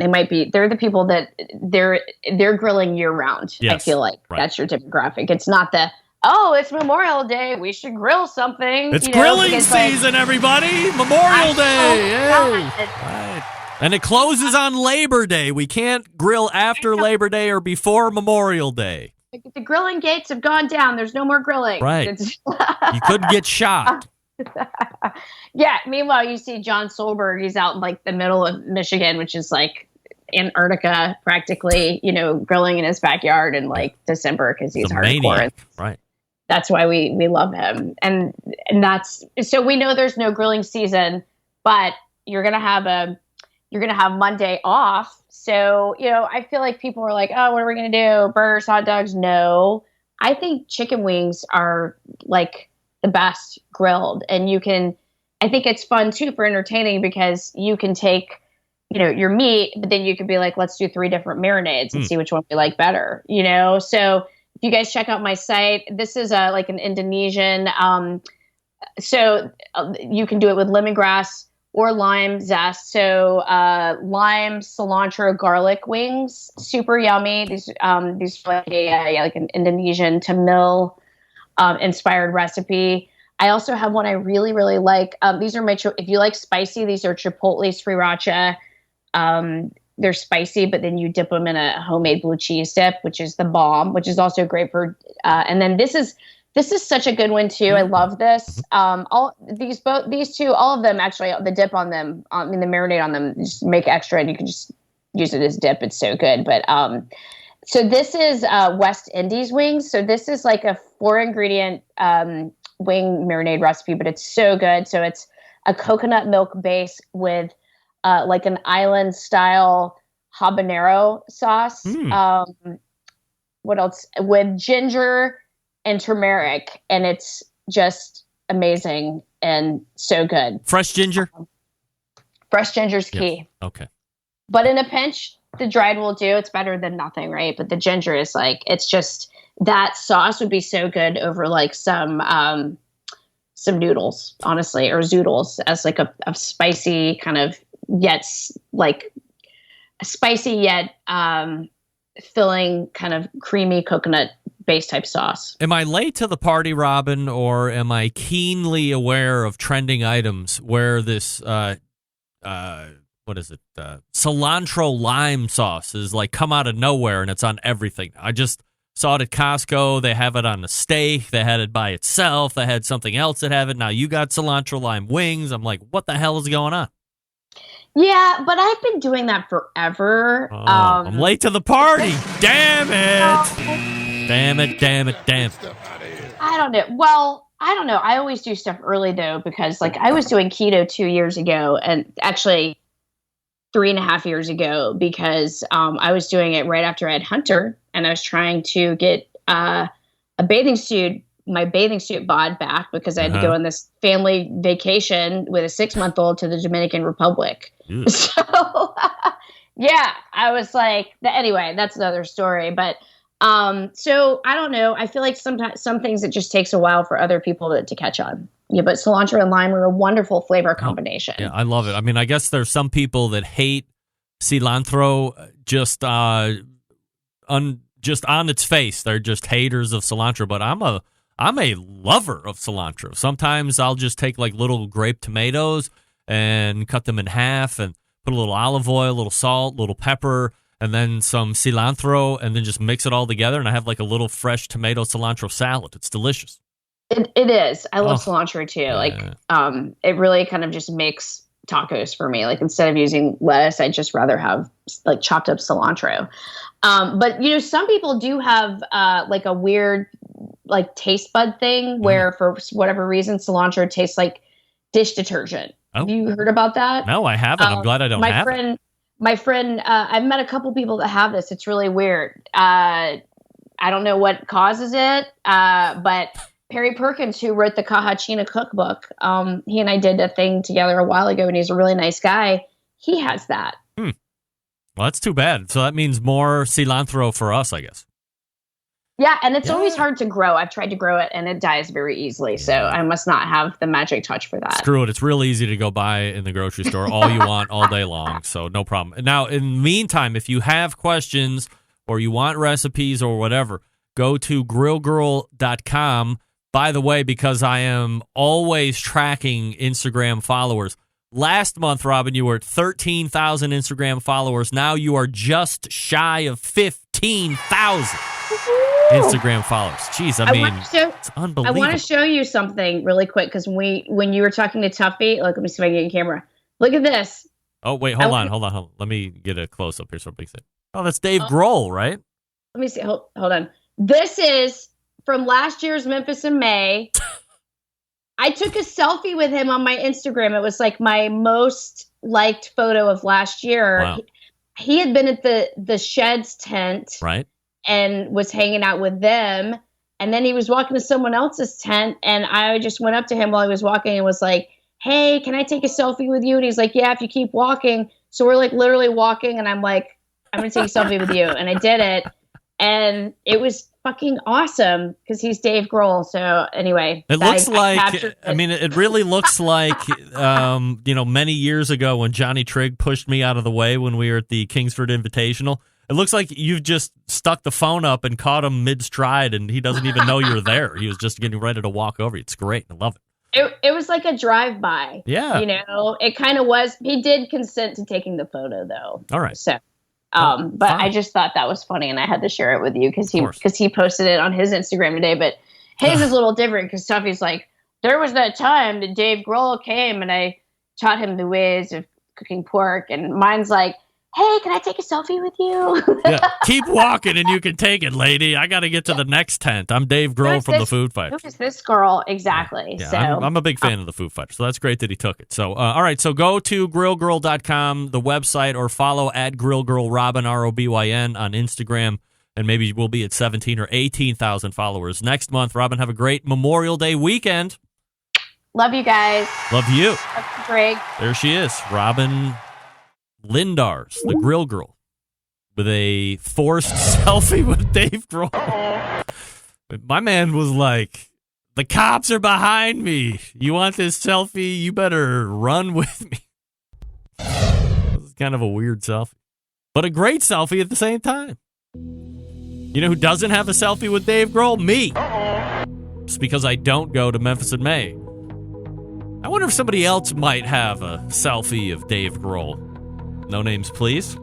They're the people that they're grilling year round. Yes, I feel like that's your demographic. It's not it's Memorial Day, we should grill something. It's grilling season, everybody. Memorial Day. Right. And it closes on Labor Day. We can't grill after Labor Day or before Memorial Day. The grilling gates have gone down. There's no more grilling. Right. You couldn't get shot. Yeah. Meanwhile, you see John Solberg. He's out in the middle of Michigan, which is like Antarctica, practically. Grilling in his backyard in December because he's hardcore. Right. That's why we love him, and that's so we know there's no grilling season, but you're gonna have Monday off. So I feel like people are like, oh, what are we gonna do? Burgers, hot dogs? No, I think chicken wings are the best grilled, and I think it's fun too for entertaining because you can take your meat, but then you could be like, let's do 3 different marinades and see which one we like better. So if you guys check out my site, this is an Indonesian, so you can do it with lemongrass or lime zest. So lime, cilantro, garlic wings, super yummy. These are an Indonesian Tamil inspired recipe. I also have one I really, really like. These are if you like spicy, these are chipotle sriracha. They're spicy, but then you dip them in a homemade blue cheese dip, which is the bomb, which is also great for, and then this is such a good one too. I love this. These two, all of them actually, the dip on them, the marinade on them, just make extra and you can just use it as dip. It's so good. But, so this is West Indies wings. So this is like a 4-ingredient wing marinade recipe, but it's so good. So it's a coconut milk base with an island style habanero sauce. What else? With ginger and turmeric, and it's just amazing and so good. Fresh ginger? Fresh ginger's key. Yes. Okay. But in a pinch, the dried will do. It's better than nothing, right? But the ginger is it's just, that sauce would be so good over some noodles, honestly, or zoodles as a spicy kind of spicy yet filling kind of creamy coconut based type sauce. Am I late to the party, Robin, or am I keenly aware of trending items where this what is it? Cilantro lime sauce is like come out of nowhere, and it's on everything. I just saw it at Costco. They have it on the steak. They had it by itself. They had something else that have it. Now you got cilantro lime wings. I'm like, what the hell is going on? Yeah, but I've been doing that forever. I'm late to the party. Damn it. Damn it. I don't know. Well, I don't know. I always do stuff early, though, because like I was doing keto 2 years ago, and actually 3.5 years ago, because I was doing it right after I had Hunter, and I was trying to get my bathing suit bod back because I had to go on this family vacation with a 6-month-old to the Dominican Republic. So, yeah, I was like, anyway, that's another story. But so I don't know. I feel like sometimes some things it just takes a while for other people to catch on. Yeah, but cilantro and lime are a wonderful flavor combination. Yeah, I love it. I mean, I guess there's some people that hate cilantro just on its face. They're just haters of cilantro. But I'm a lover of cilantro. Sometimes I'll just take like little grape tomatoes and cut them in half and put a little olive oil, a little salt, a little pepper, and then some cilantro, and then just mix it all together. And I have like a little fresh tomato cilantro salad. It's delicious. It is. I love cilantro too. Yeah. Like, it really kind of just makes tacos for me. Like instead of using lettuce, I'd just rather have like chopped up cilantro. But you know, some people do have like a weird like taste bud thing where for whatever reason cilantro tastes like dish detergent. Oh. Have you heard about that? No, I haven't. I'm glad I don't have it. My friend, I've met a couple people that have this. It's really weird. I don't know what causes it, but Perry Perkins, who wrote the Kahachina cookbook, he and I did a thing together a while ago, and he's a really nice guy. He has that. Well, that's too bad. So that means more cilantro for us, I guess. Yeah, and it's always hard to grow. I've tried to grow it, and it dies very easily. So I must not have the magic touch for that. Screw it. It's real easy to go buy in the grocery store all you want all day long. So no problem. Now, in the meantime, if you have questions or you want recipes or whatever, go to grillgirl.com. By the way, because I am always tracking Instagram followers. Last month, Robin, you were at 13,000 Instagram followers. Now you are just shy of 15,000 Instagram followers. Jeez, I mean, it's unbelievable. I want to show you something really quick because when you were talking to Tuffy, look, let me see if I can get your camera. Look at this. Oh, wait, hold on. Let me get a close-up here so we can see. Oh, that's Dave Grohl, right? Let me see. Hold on. This is from last year's Memphis in May. I took a selfie with him on my Instagram. It was like my most liked photo of last year. Wow. He had been at the Sheds tent. Right. And was hanging out with them. And then he was walking to someone else's tent. And I just went up to him while he was walking and was like, hey, can I take a selfie with you? And he's like, yeah, if you keep walking. So we're like literally walking. And I'm like, I'm going to take a selfie with you. And I did it. And it was fucking awesome because he's Dave Grohl. So anyway. It looks it really looks like, many years ago when Johnny Trigg pushed me out of the way when we were at the Kingsford Invitational. It looks like you've just stuck the phone up and caught him mid-stride, and he doesn't even know you're there. He was just getting ready to walk over you. It's great. I love it. It was like a drive-by. Yeah. You know, it kind of was. He did consent to taking the photo, though. All right. So, but I just thought that was funny, and I had to share it with you because he posted it on his Instagram today. But his is a little different because Tuffy's like, there was that time that Dave Grohl came, and I taught him the ways of cooking pork, and mine's like, hey, can I take a selfie with you? Yeah, keep walking and you can take it, lady. I got to get to the next tent. I'm Dave Grohl from the Food Fighters. Who is this girl? Exactly. Yeah, so I'm a big fan of the Food Fighters, so that's great that he took it. So, all right, so go to grillgirl.com, the website, or follow at grillgirlrobin, ROBYN, on Instagram, and maybe we'll be at 17 or 18,000 followers next month. Robin, have a great Memorial Day weekend. Love you guys. Love you. Love you, Greg. There she is, Robin Lindars, the Grill Girl, with a forced selfie with Dave Grohl. My man was like, the cops are behind me. You want this selfie? You better run with me. This is kind of a weird selfie, but a great selfie at the same time. You know who doesn't have a selfie with Dave Grohl? Me. Just because I don't go to Memphis in May. I wonder if somebody else might have a selfie of Dave Grohl. No names, please.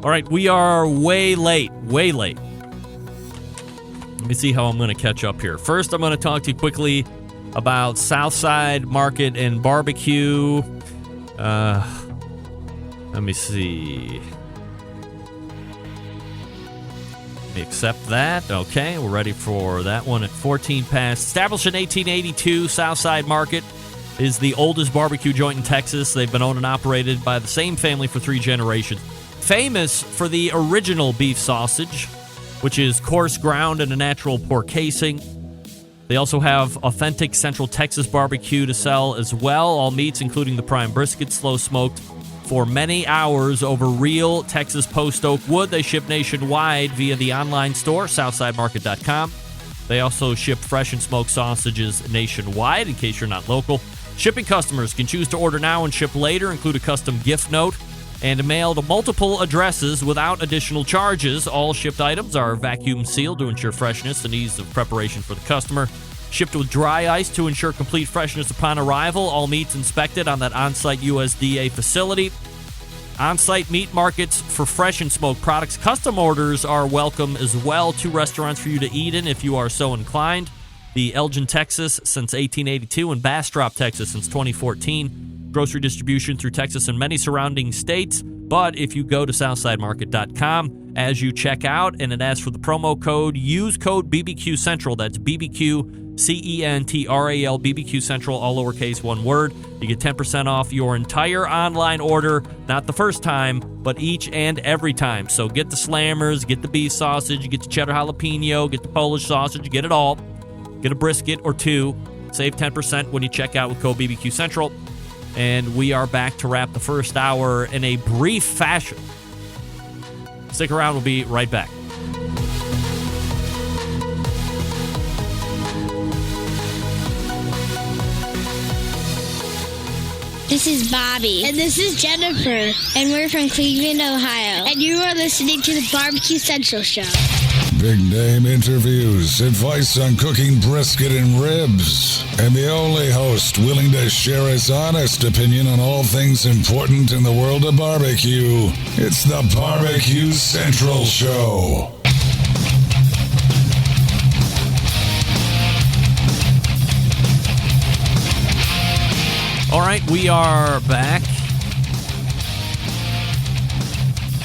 All right, we are way late. Let me see how I'm going to catch up here. First, I'm going to talk to you quickly about Southside Market and Barbecue. Let me see. Let me accept that. Okay, we're ready for that one at 14 past. Established in 1882, Southside Market is the oldest barbecue joint in Texas. They've been owned and operated by the same family for 3 generations. Famous for the original beef sausage, which is coarse ground and a natural pork casing. They also have authentic Central Texas barbecue to sell as well. All meats, including the prime brisket, slow smoked for many hours over real Texas post oak wood. They ship nationwide via the online store, southsidemarket.com. They also ship fresh and smoked sausages nationwide in case you're not local. Shipping customers can choose to order now and ship later, include a custom gift note, and mail to multiple addresses without additional charges. All shipped items are vacuum sealed to ensure freshness and ease of preparation for the customer. Shipped with dry ice to ensure complete freshness upon arrival. All meats inspected on that on-site USDA facility. On-site meat markets for fresh and smoked products. Custom orders are welcome as well. 2 restaurants for you to eat in if you are so inclined. The Elgin, Texas, since 1882, and Bastrop, Texas, since 2014. Grocery distribution through Texas and many surrounding states. But if you go to southsidemarket.com as you check out and it asks for the promo code, use code BBQ Central. That's BBQ CENTRAL, BBQ Central, all lowercase, one word. You get 10% off your entire online order, not the first time, but each and every time. So get the slammers, get the beef sausage, get the cheddar jalapeno, get the Polish sausage, get it all. Get a brisket or 2. Save 10% when you check out with code BBQ Central. And we are back to wrap the first hour in a brief fashion. Stick around, we'll be right back. This is Bobby. And this is Jennifer. And we're from Cleveland, Ohio. And you are listening to the BBQ Central Show. Big name interviews, advice on cooking brisket and ribs, and the only host willing to share his honest opinion on all things important in the world of barbecue. It's the BBQ Central Show. All right, we are back.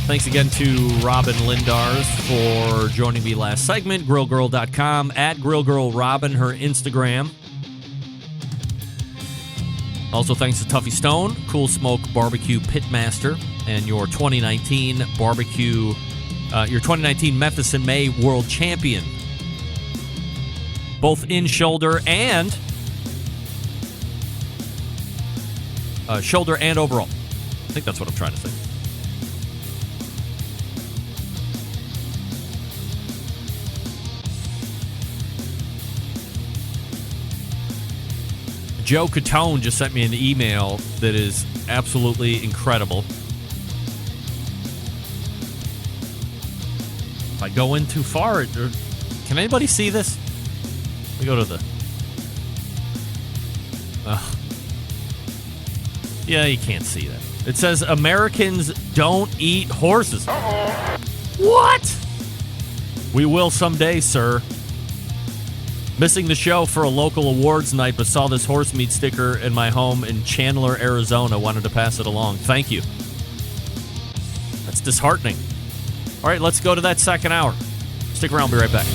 Thanks again to Robin Lindars for joining me last segment. GrillGirl.com, at GrillGirlRobin, her Instagram. Also, thanks to Tuffy Stone, Cool Smoke Barbecue Pitmaster, and your 2019 Memphis in May World Champion. Both in shoulder and overall. I think that's what I'm trying to say. Joe Catone just sent me an email that is absolutely incredible. If I go in too far, can anybody see this? We go to the... yeah, you can't see that. It says, Americans don't eat horses. Uh-oh. What? We will someday, sir. Missing the show for a local awards night, but saw this horse meat sticker in my home in Chandler, Arizona. Wanted to pass it along. Thank you. That's disheartening. All right, let's go to that second hour. Stick around. We'll be right back.